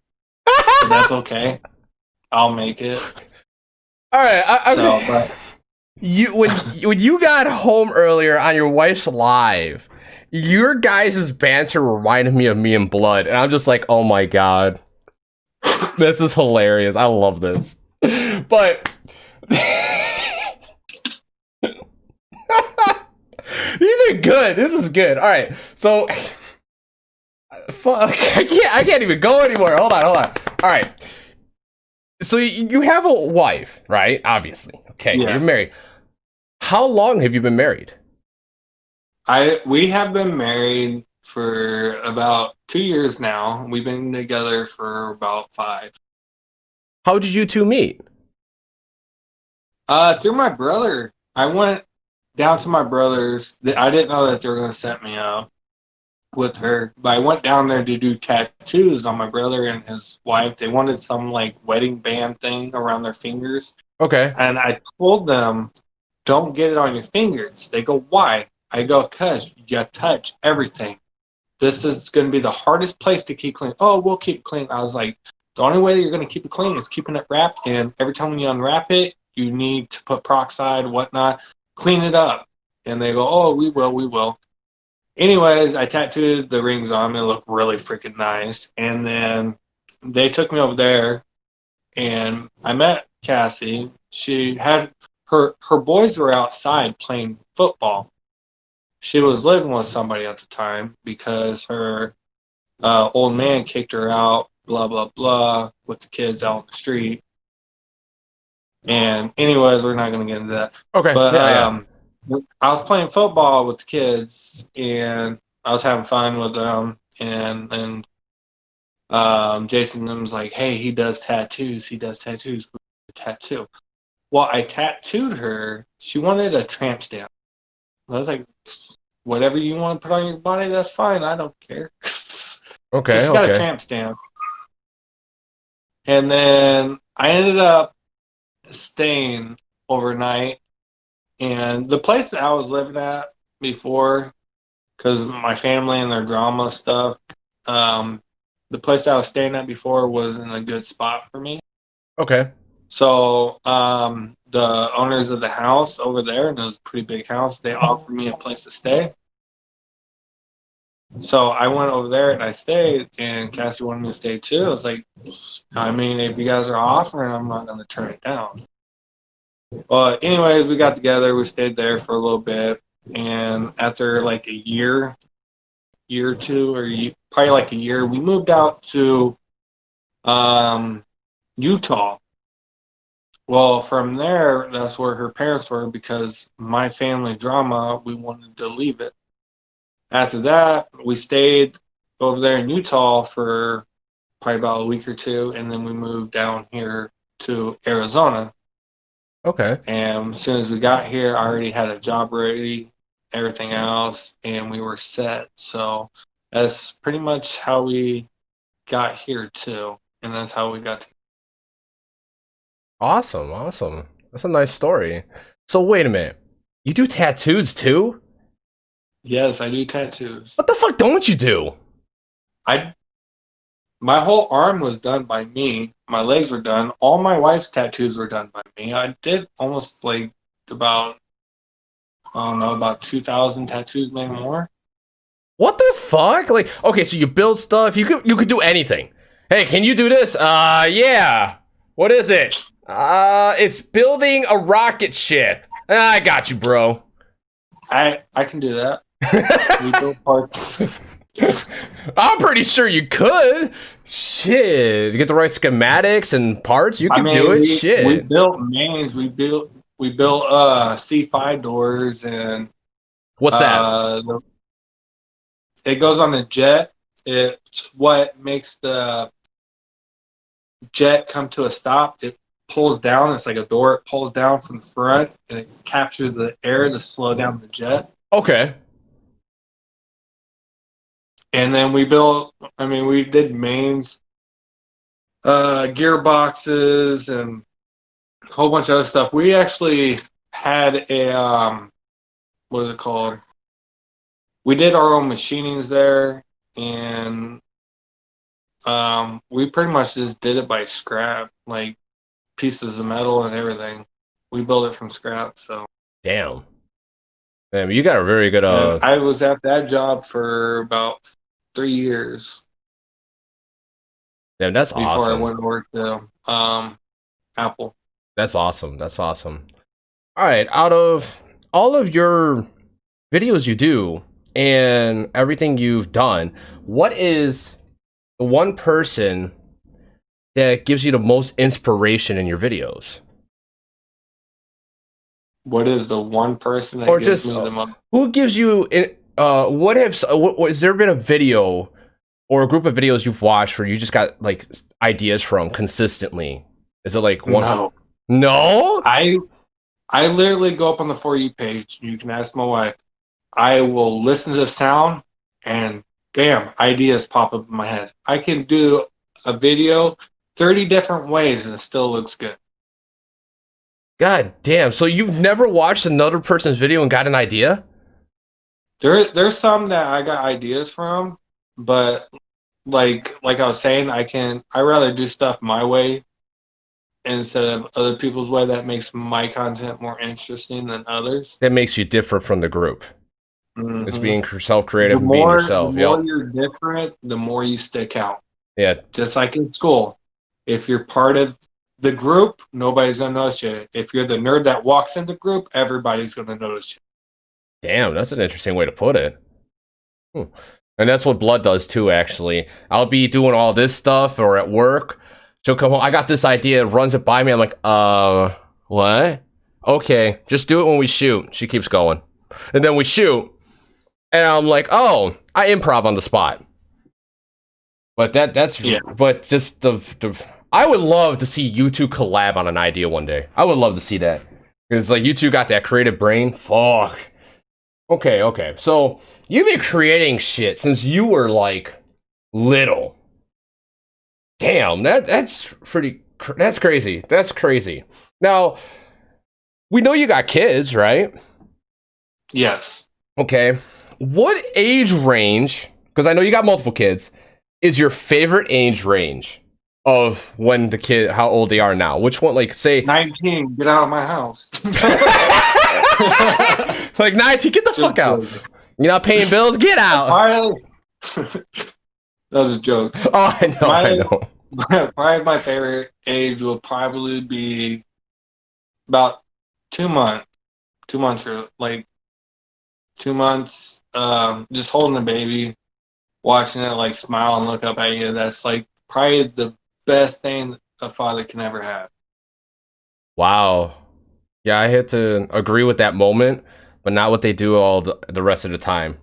S2: And that's okay. I'll make it.
S1: All right. When you got home earlier on your wife's live, your guys' banter reminded me and Blood, and I'm just like, oh my god, this is hilarious. I love this. But these are good. This is good. All right, so fuck, I can't even go anymore. Hold on. All right. So you have a wife, right? Obviously. Okay,
S2: Yeah.
S1: You're married. How long have you been married?
S2: We have been married for about 2 years now. We've been together for about 5.
S1: How did you two meet?
S2: Through my brother. I went down to my brother's. I didn't know that they were going to set me up with her, but I went down there to do tattoos on my brother and his wife. They wanted some like wedding band thing around their fingers.
S1: Okay.
S2: And I told them, "Don't get it on your fingers." They go, "Why?" I go, cuz you touch everything. This is going to be the hardest place to keep clean. Oh, we'll keep it clean. I was like, the only way that you're going to keep it clean is keeping it wrapped. And every time you unwrap it, you need to put peroxide, whatnot, clean it up. And they go, oh, we will, we will. Anyways, I tattooed the rings on them. It looked really freaking nice. And then they took me over there, and I met Cassie. She had her boys were outside playing football. She was living with somebody at the time because her old man kicked her out, blah, blah, blah, with the kids out on the street. And anyways, we're not going to get into that.
S1: Okay.
S2: But
S1: yeah.
S2: I was playing football with the kids, and I was having fun with them. And Jason was like, hey, he does tattoos. He does tattoos. Tattoo. Well, I tattooed her. She wanted a tramp stamp. I was like, whatever you want to put on your body, that's fine. I don't care.
S1: Okay.
S2: So she got a tramp stamp. And then I ended up staying overnight. And the place that I was living at before, because my family and their drama stuff, the place I was staying at before wasn't a good spot for me.
S1: Okay.
S2: So the owners of the house over there, and it was a pretty big house, they offered me a place to stay. So I went over there and I stayed, and Cassie wanted me to stay too. I was like, I mean, if you guys are offering, I'm not going to turn it down. Well, anyways, we got together. We stayed there for a little bit, and after like a year or two, or probably like a year, we moved out to Utah. Well, from there, that's where her parents were, because my family drama, we wanted to leave it. After that, we stayed over there in Utah for probably about a week or two, and then we moved down here to Arizona.
S1: Okay.
S2: And as soon as we got here, I already had a job ready, everything else, and we were set. So that's pretty much how we got here too, and that's how we got to.
S1: Awesome. Awesome. That's a nice story. So wait a minute. You do tattoos too?
S2: Yes, I do tattoos.
S1: What the fuck don't you do?
S2: My whole arm was done by me. My legs were done. All my wife's tattoos were done by me. I did almost like about, I don't know, about 2,000 tattoos, maybe more.
S1: What the fuck? Like, okay, so you build stuff. You could do anything. Hey, can you do this? Yeah. What is it? It's building a rocket ship. I got you, bro.
S2: I can do that. We build parts.
S1: I'm pretty sure you could. Shit, you get the right schematics and parts. You can do it. Shit.
S2: We built mains. We built C5 doors, and
S1: what's that?
S2: It goes on the jet. It's what makes the jet come to a stop. It pulls down. It's like a door. It pulls down from the front, and it captures the air to slow down the jet.
S1: Okay.
S2: And then we did mains, gearboxes, and a whole bunch of other stuff. We actually had a, what is it called? We did our own machinings there, and we pretty much just did it by scrap, like pieces of metal and everything. We built it from scrap, so.
S1: Damn. Man, you got a very good.
S2: I was at that job for about 3 years.
S1: Damn, that's
S2: before
S1: awesome.
S2: I went to work to Apple.
S1: That's awesome. That's awesome. All right, out of all of your videos you do and everything you've done, what is the one person that gives you the most inspiration in your videos?
S2: What is the one person that gives me the most?
S1: Who gives you? Has there been a video or a group of videos you've watched where you just got like ideas from consistently? Is it like one?
S2: No.
S1: No.
S2: I literally go up on the For You page. You can ask my wife. I will listen to the sound, and bam, ideas pop up in my head. I can do a video 30 different ways and it still looks good.
S1: God damn. So you've never watched another person's video and got an idea?
S2: There's some that I got ideas from, but like I was saying, I rather do stuff my way instead of other people's way. That makes my content more interesting than others.
S1: That makes you different from the group.
S2: Mm-hmm.
S1: It's being self-creative and being yourself.
S2: The more you're different, the more you stick out.
S1: Yeah.
S2: Just like in school. If you're part of the group, nobody's going to notice you. If you're the nerd that walks in the group, everybody's going to notice you.
S1: Damn, that's an interesting way to put it. And that's what Blood does too, actually. I'll be doing all this stuff or at work. She'll come home. I got this idea, runs it by me. I'm like, what? Okay, just do it when we shoot. She keeps going. And then we shoot. And I'm like, oh, I improv on the spot. But that's
S2: yeah.
S1: But just the I would love to see you two collab on an idea one day. I would love to see that. Because like you two got that creative brain. Fuck. Okay. So you've been creating shit since you were like little. Damn, that's crazy. That's crazy. Now, we know you got kids, right?
S2: Yes.
S1: Okay. What age range, because I know you got multiple kids, is your favorite age range of when the kid, how old they are now? Which one, like, say
S2: 19, get out of my house.
S1: Like 19, get the fuck out. You're not paying bills, get out.
S2: That was a joke.
S1: Oh, I know.
S2: Probably my favorite age will probably be about 2 months. 2 months or like 2 months, just holding the baby, watching it like smile and look up at you. That's like probably the best thing a father can ever have.
S1: Wow. Yeah, I had to agree with that moment, but not what they do all the rest of the time.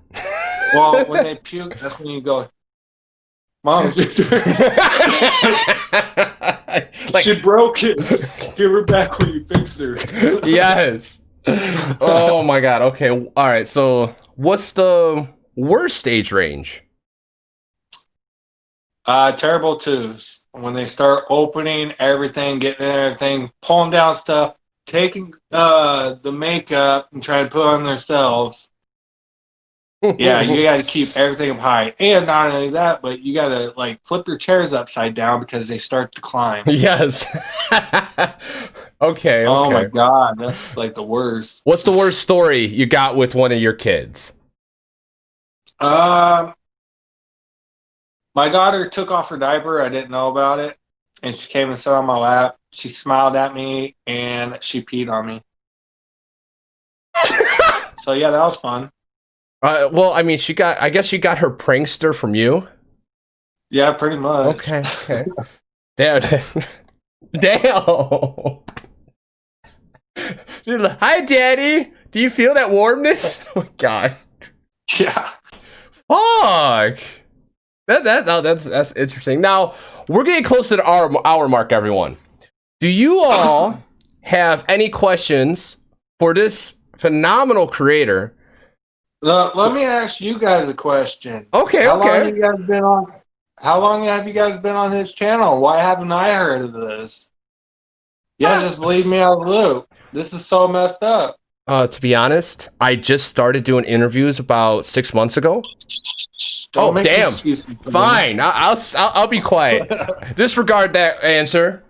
S2: Well, when they puke, that's when you go, Mom, like, she broke it. Give her back when you fix her.
S1: Yes. Oh my god. Okay. All right. So, what's the worst age range?
S2: Terrible twos. When they start opening everything, getting everything, pulling down stuff, taking the makeup and trying to put on themselves. Yeah, you got to keep everything up high. And not only that, but you got to like flip your chairs upside down because they start to climb.
S1: Yes. Okay.
S2: Oh my god, that's like the worst.
S1: What's the worst story you got with one of your kids?
S2: My daughter took off her diaper. I didn't know about it. And she came and sat on my lap. She smiled at me and she peed on me. So yeah, that was fun.
S1: Well, I mean, I guess she got her prankster from you.
S2: Yeah, pretty much.
S1: Okay. Damn. She's like, hi, Daddy. Do you feel that warmness? Oh my god.
S2: Yeah.
S1: Fuck. That's interesting. Now we're getting close to the hour mark, everyone. Do you all have any questions for this phenomenal creator?
S2: Let me ask you guys a question.
S1: Okay.
S2: How long have you guys been on his channel? Why haven't I heard of this? Yeah, just leave me out of the loop. This is so messed up.
S1: To be honest, I just started doing interviews about 6 months ago.
S2: Don't make
S1: damn.
S2: excuses.
S1: Fine, I'll be quiet. Disregard that answer.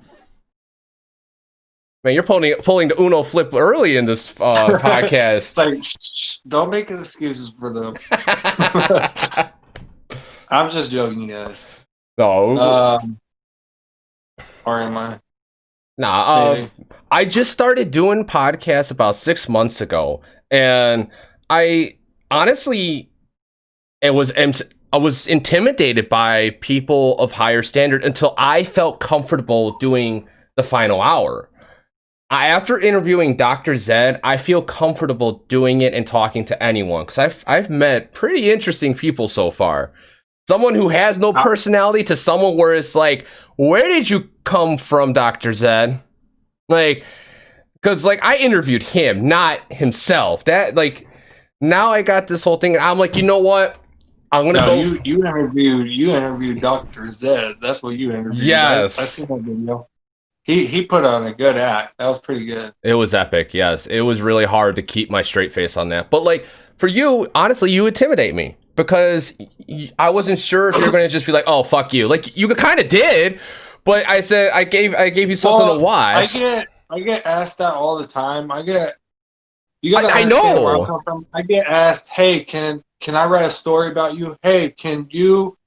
S1: Man, you're pulling the Uno flip early in this podcast.
S2: Like, don't make excuses for them. I'm just joking, guys.
S1: No.
S2: Or am I?
S1: Nah. I just started doing podcasts about 6 months ago, and I honestly, I was intimidated by people of higher standard until I felt comfortable doing the final hour. After interviewing DR.ZED, I feel comfortable doing it and talking to anyone because I've met pretty interesting people so far. Someone who has no personality to someone where it's like, where did you come from, DR.ZED? Like, because like I interviewed him, not himself. That like, now I got this whole thing, and I'm like, you know what? I'm gonna go.
S2: You interviewed DR.ZED. That's what you interviewed.
S1: Yes,
S2: I seen that video. He put on a good act. That was pretty good.
S1: It was epic. Yes, it was really hard to keep my straight face on that. But like, for you, honestly, you intimidate me because I wasn't sure if you were going to just be like, "Oh, fuck you." Like you kind of did, but I said I gave you something to watch.
S2: I get asked that all the time. You gotta
S1: I
S2: understand where I'm
S1: know.
S2: coming from. I get asked, "Hey, can I write a story about you? Hey, can you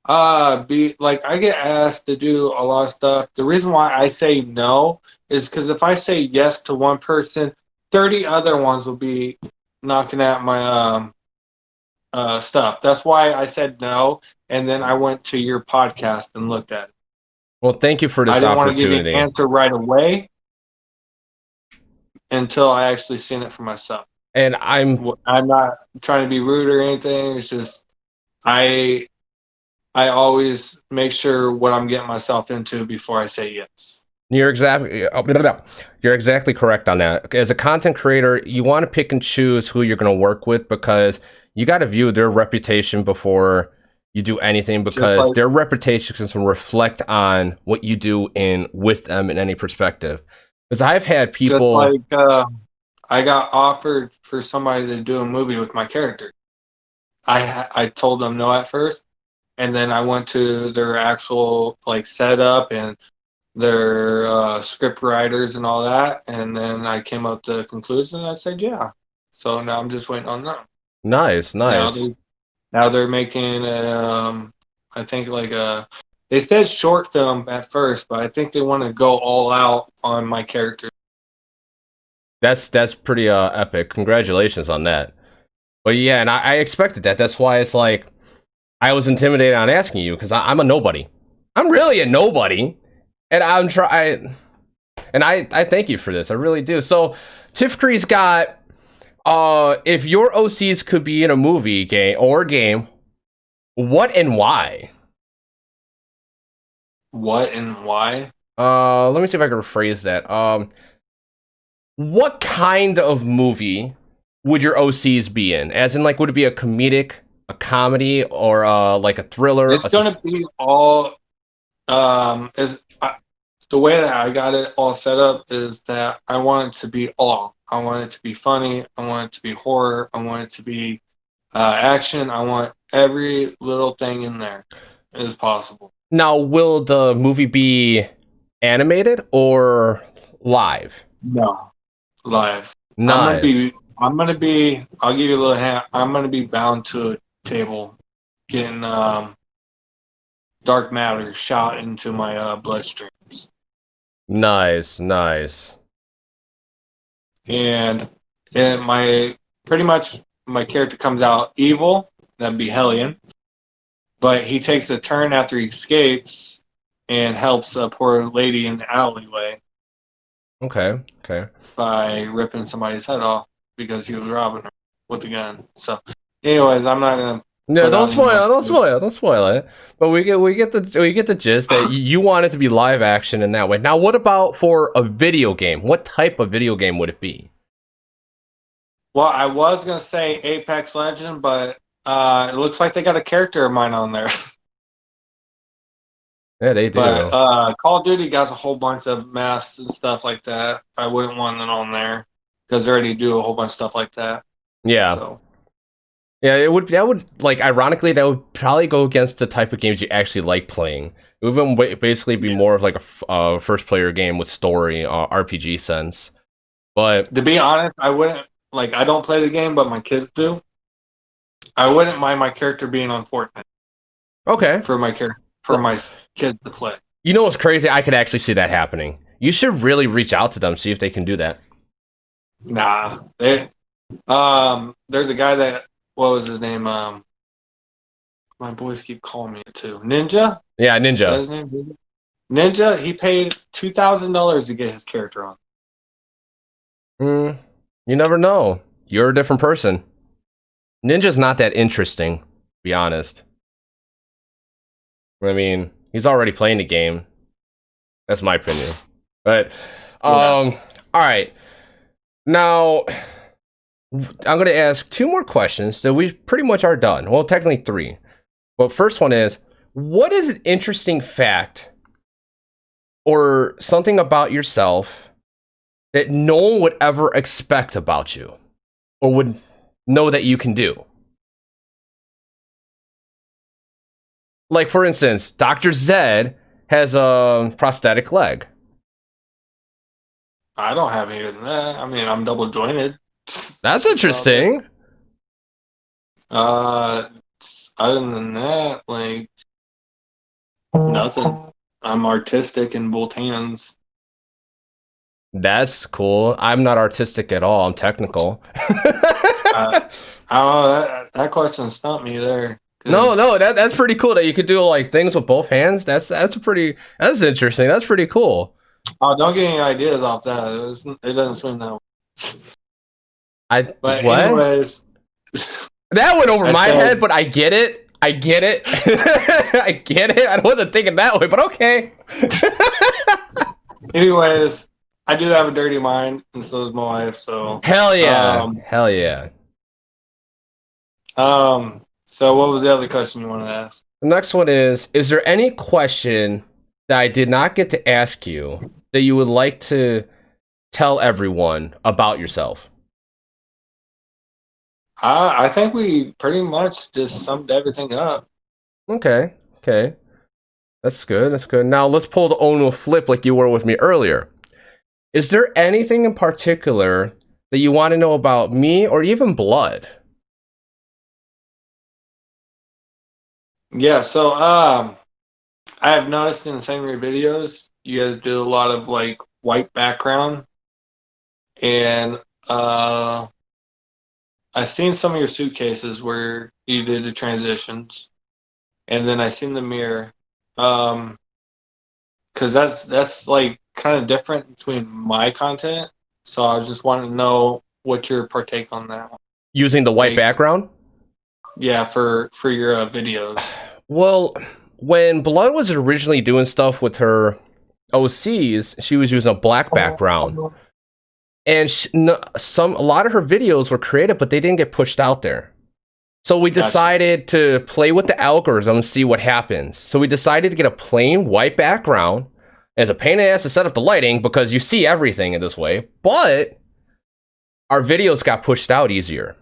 S2: be like?" I get asked to do a lot of stuff. The reason why I say no is because if I say yes to one person, 30 other ones will be knocking at my stuff. That's why I said no, and then I went to your podcast and looked at it.
S1: Well, thank you for
S2: I
S1: this
S2: didn't want to give you an
S1: opportunity.
S2: answer right away until I actually seen it for myself.
S1: And
S2: I'm not trying to be rude or anything. It's just I always make sure what I'm getting myself into before I say yes.
S1: you're exactly correct on that. As a content creator, you want to pick and choose who you're going to work with because you got to view their reputation before you do anything, because their reputation can reflect on what you do in with them in any perspective. Because I've had people
S2: just like I got offered for somebody to do a movie with my character. I told them no at first, and then I went to their actual like setup and their script writers and all that, and then I came up to the conclusion and I said yeah. So now I'm just waiting on them.
S1: nice.
S2: Now they're making I think like they said short film at first, but I think they want to go all out on my character.
S1: That's pretty epic. Congratulations on that. But yeah, and I expected that. That's why it's like I was intimidated on asking you because I'm a nobody. I'm really a nobody, and I'm trying. And I thank you for this. I really do. So Tifkri's got if your OCs could be in a movie, game, what and why?
S2: What and why?
S1: Let me see if I can rephrase that. What kind of movie would your OCs be in? As in, like, would it be a comedic, a comedy, or like a thriller?
S2: It's gonna be all the way that I got it all set up is that I want it to be all. I want it to be funny. I want it to be horror. I want it to be action. I want every little thing in there as possible.
S1: Now, will the movie be animated or live?
S2: No, live.
S1: Nice.
S2: I'm gonna be. I'll give you a little hint. I'm gonna be bound to a table, getting dark matter shot into my bloodstreams.
S1: Nice.
S2: And my pretty much my character comes out evil. That'd be Hellion, but he takes a turn after he escapes and helps a poor lady in the alleyway.
S1: Okay.
S2: By ripping somebody's head off because he was robbing her with a gun. So, anyways, I'm not gonna.
S1: No, don't spoil it. But we get the gist that you want it to be live action in that way. Now, what about for a video game? What type of video game would it be?
S2: Well, I was gonna say Apex Legend, but it looks like they got a character of mine on there.
S1: Yeah, they do.
S2: But Call of Duty got a whole bunch of masks and stuff like that. I wouldn't want it on there because they already do a whole bunch of stuff like that.
S1: Yeah.
S2: So.
S1: Yeah, it would. That would, like, ironically, that would probably go against the type of games you actually like playing. It would basically be more of like a first-player game with story, RPG sense. But
S2: to be honest, I wouldn't like. I don't play the game, but my kids do. I wouldn't mind my character being on Fortnite.
S1: Okay.
S2: For my character, for my kids to play.
S1: You know what's crazy? I could actually see that happening. You should really reach out to them, see if they can do that.
S2: Nah, there's a guy that. What was his name? My boys keep calling me it too. Ninja?
S1: Yeah, Ninja.
S2: Is that his name? Ninja, he paid $2,000 to get his character on.
S1: You never know. You're a different person. Ninja's not that interesting, to be honest. I mean, he's already playing the game. That's my opinion. But, all right. Now, I'm going to ask 2 more questions that we pretty much are done. Well, technically 3. But first one is, what is an interesting fact or something about yourself that no one would ever expect about you? Or would know that you can do. Like, for instance, DR.ZED has a prosthetic leg.
S2: I don't have any of that. I mean, I'm double jointed.
S1: That's interesting.
S2: Other than that, like, nothing. I'm artistic in both hands.
S1: That's cool. I'm not artistic at all. I'm technical.
S2: I don't know. That question stumped me there.
S1: No, that's pretty cool that you could do like things with both hands. That's interesting. That's pretty cool.
S2: Oh, don't get any ideas off that. It doesn't swing that way. But
S1: what?
S2: Anyways,
S1: that went over my head, but I get it. I get it. I get it. I wasn't thinking that way, but okay.
S2: Anyways, I do have a dirty mind, and so does my wife. So
S1: hell yeah, hell yeah.
S2: So what was the other question you wanted to ask?
S1: The next one is there any question that I did not get to ask you that you would like to tell everyone about yourself?
S2: I think we pretty much just summed everything up.
S1: Okay. That's good. Now let's pull the Ono flip like you were with me earlier. Is there anything in particular that you want to know about me or even Blood?
S2: Yeah, so I have noticed in the same your videos, you guys do a lot of like white background, and I've seen some of your suitcases where you did the transitions, and then I seen the mirror, because that's like kind of different between my content. So I was just wanting to know what your partake on that one.
S1: Using the white background?
S2: Yeah, for your videos.
S1: Well, when Blood was originally doing stuff with her OCs, she was using a black background, and a lot of her videos were creative, but they didn't get pushed out there. So we decided to play with the algorithm and see what happens. So we decided to get a plain white background. It's a pain in the ass to set up the lighting because you see everything in this way, but our videos got pushed out easier.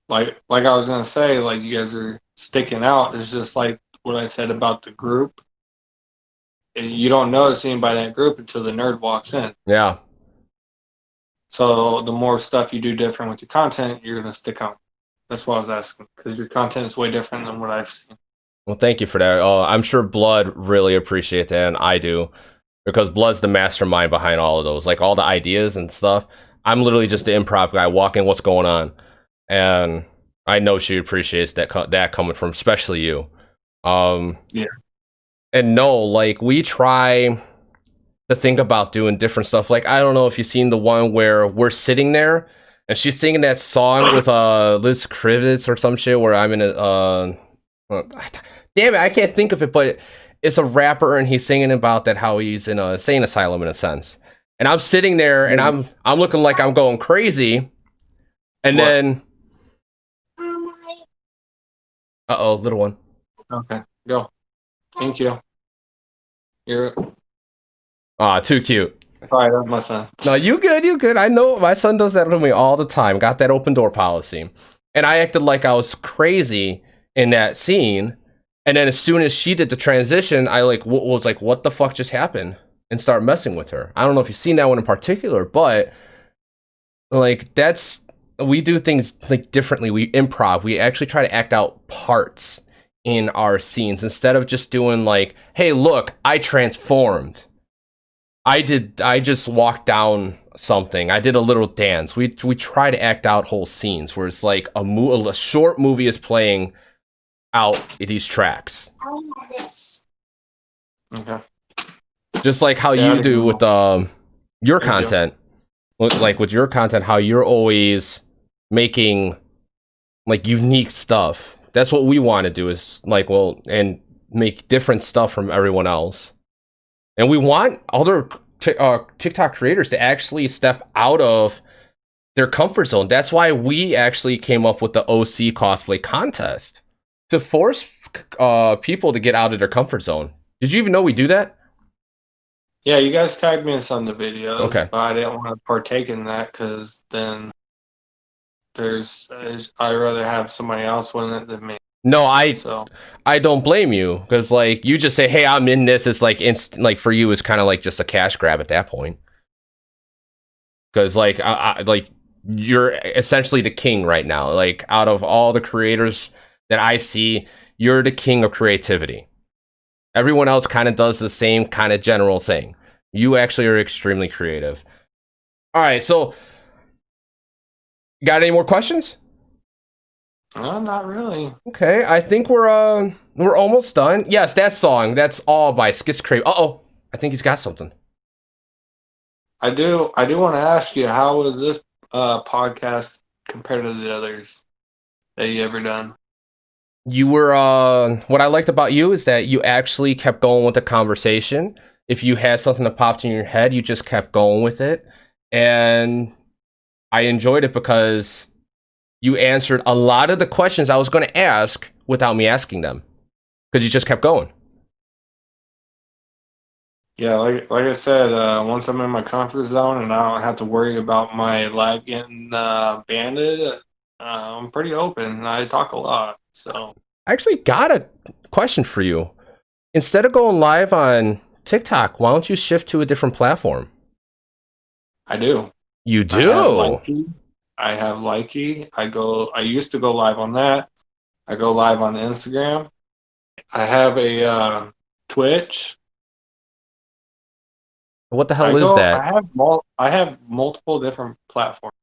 S2: Like I was gonna say, like you guys are sticking out. It's just like what I said about the group. You don't notice anybody in that group until the nerd walks in.
S1: Yeah.
S2: So the more stuff you do different with your content, you're gonna stick out. That's what I was asking, because your content is way different than what I've seen.
S1: Well, thank you for that. I'm sure Blood really appreciates that, and I do, because Blood's the mastermind behind all of those, like all the ideas and stuff. I'm literally just the improv guy walking what's going on. And I know she appreciates that coming from especially you.
S2: Yeah.
S1: And no, like we try to think about doing different stuff. Like I don't know if you've seen the one where we're sitting there and she's singing that song with Liz Krivitz or some shit where I'm in a damn it, I can't think of it, but it's a rapper and he's singing about that how he's in a insane asylum in a sense. And I'm sitting there and I'm looking like I'm going crazy. And then uh-oh, little one.
S2: Okay, go. Thank you. You're
S1: too cute.
S2: Sorry, that's my son.
S1: No, you good. I know my son does that to me all the time. Got that open door policy. And I acted like I was crazy in that scene. And then as soon as she did the transition, I was like, what the fuck just happened? And start messing with her. I don't know if you've seen that one in particular, but like we do things like differently. We improv. We actually try to act out parts in our scenes instead of just doing like, hey, look, I transformed. I just walked down something. I did a little dance. We try to act out whole scenes where it's like a short movie is playing out these tracks.
S2: Okay.
S1: Just like how you do with your content. Like with your content, how you're always making like unique stuff. That's what we want to do is like, and make different stuff from everyone else. And we want other TikTok creators to actually step out of their comfort zone. That's why we actually came up with the OC cosplay contest to force people to get out of their comfort zone. Did you even know we do that?
S2: Yeah, you guys tagged me in some of the videos,
S1: okay.
S2: But I didn't want to partake in that because then I'd rather have somebody else win it than me.
S1: No, I
S2: So
S1: don't blame you, because like you just say, "Hey, I'm in this." It's like like for you, it's kind of like just a cash grab at that point. Because like like you're essentially the king right now. Like out of all the creators that I see, you're the king of creativity. Everyone else kind of does the same kind of general thing. You actually are extremely creative. All right, so got any more questions?
S2: no, not really.
S1: Okay, I think we're almost done. Yes, that song. That's all by Skizcrave. Uh-oh. I think he's got something.
S2: I do want to ask you, how was this podcast compared to the others that you ever done?
S1: You were what I liked about you is that you actually kept going with the conversation. If you had something that popped in your head, you just kept going with it. And I enjoyed it because you answered a lot of the questions I was going to ask without me asking them, because you just kept going.
S2: Yeah, like I said, once I'm in my comfort zone and I don't have to worry about my life getting banded, I'm pretty open. I talk a lot, so.
S1: I actually got a question for you. Instead of going live on TikTok, why don't you shift to a different platform?
S2: I do.
S1: You do?
S2: I have Likey. I used to go live on that. I go live on Instagram. I have a Twitch.
S1: What the hell is that?
S2: I have multiple different platforms.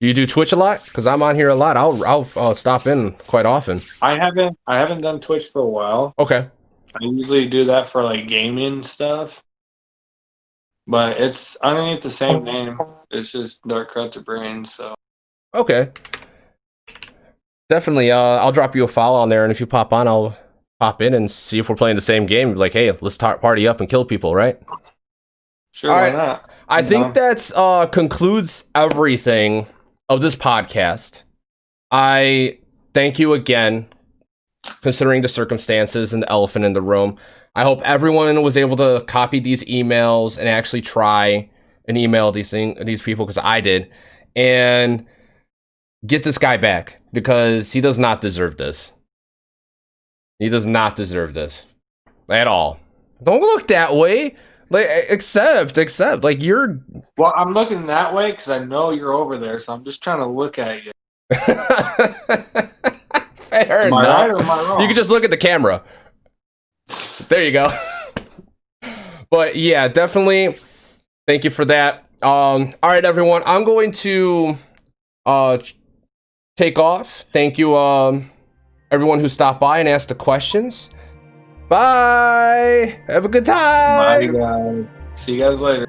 S1: Do you do Twitch a lot? Because I'm on here a lot. I'll stop in quite often.
S2: I haven't done Twitch for a while.
S1: Okay.
S2: I usually do that for like gaming stuff. But it's underneath the same name. It's just DarkCorruption Brains, so.
S1: Okay. Definitely, I'll drop you a follow on there, and if you pop on, I'll pop in and see if we're playing the same game. Like, hey, let's party up and kill people, right?
S2: Sure, why not?
S1: I think that's concludes everything of this podcast. I thank you again, considering the circumstances and the elephant in the room. I hope everyone was able to copy these emails and actually try and email these people, because I did, and get this guy back, because he does not deserve this. He does not deserve this at all. Don't look that way. Like, accept. Like, you're.
S2: Well, I'm looking that way because I know you're over there, so I'm just trying to look at you.
S1: Fair
S2: am
S1: enough.
S2: I right or am I wrong?
S1: You can just look at the camera. There you go. But yeah, definitely. Thank you for that. All right, everyone. I'm going to take off. Thank you, everyone who stopped by and asked the questions. Bye. Have a good time.
S2: Bye, guys. See you guys later.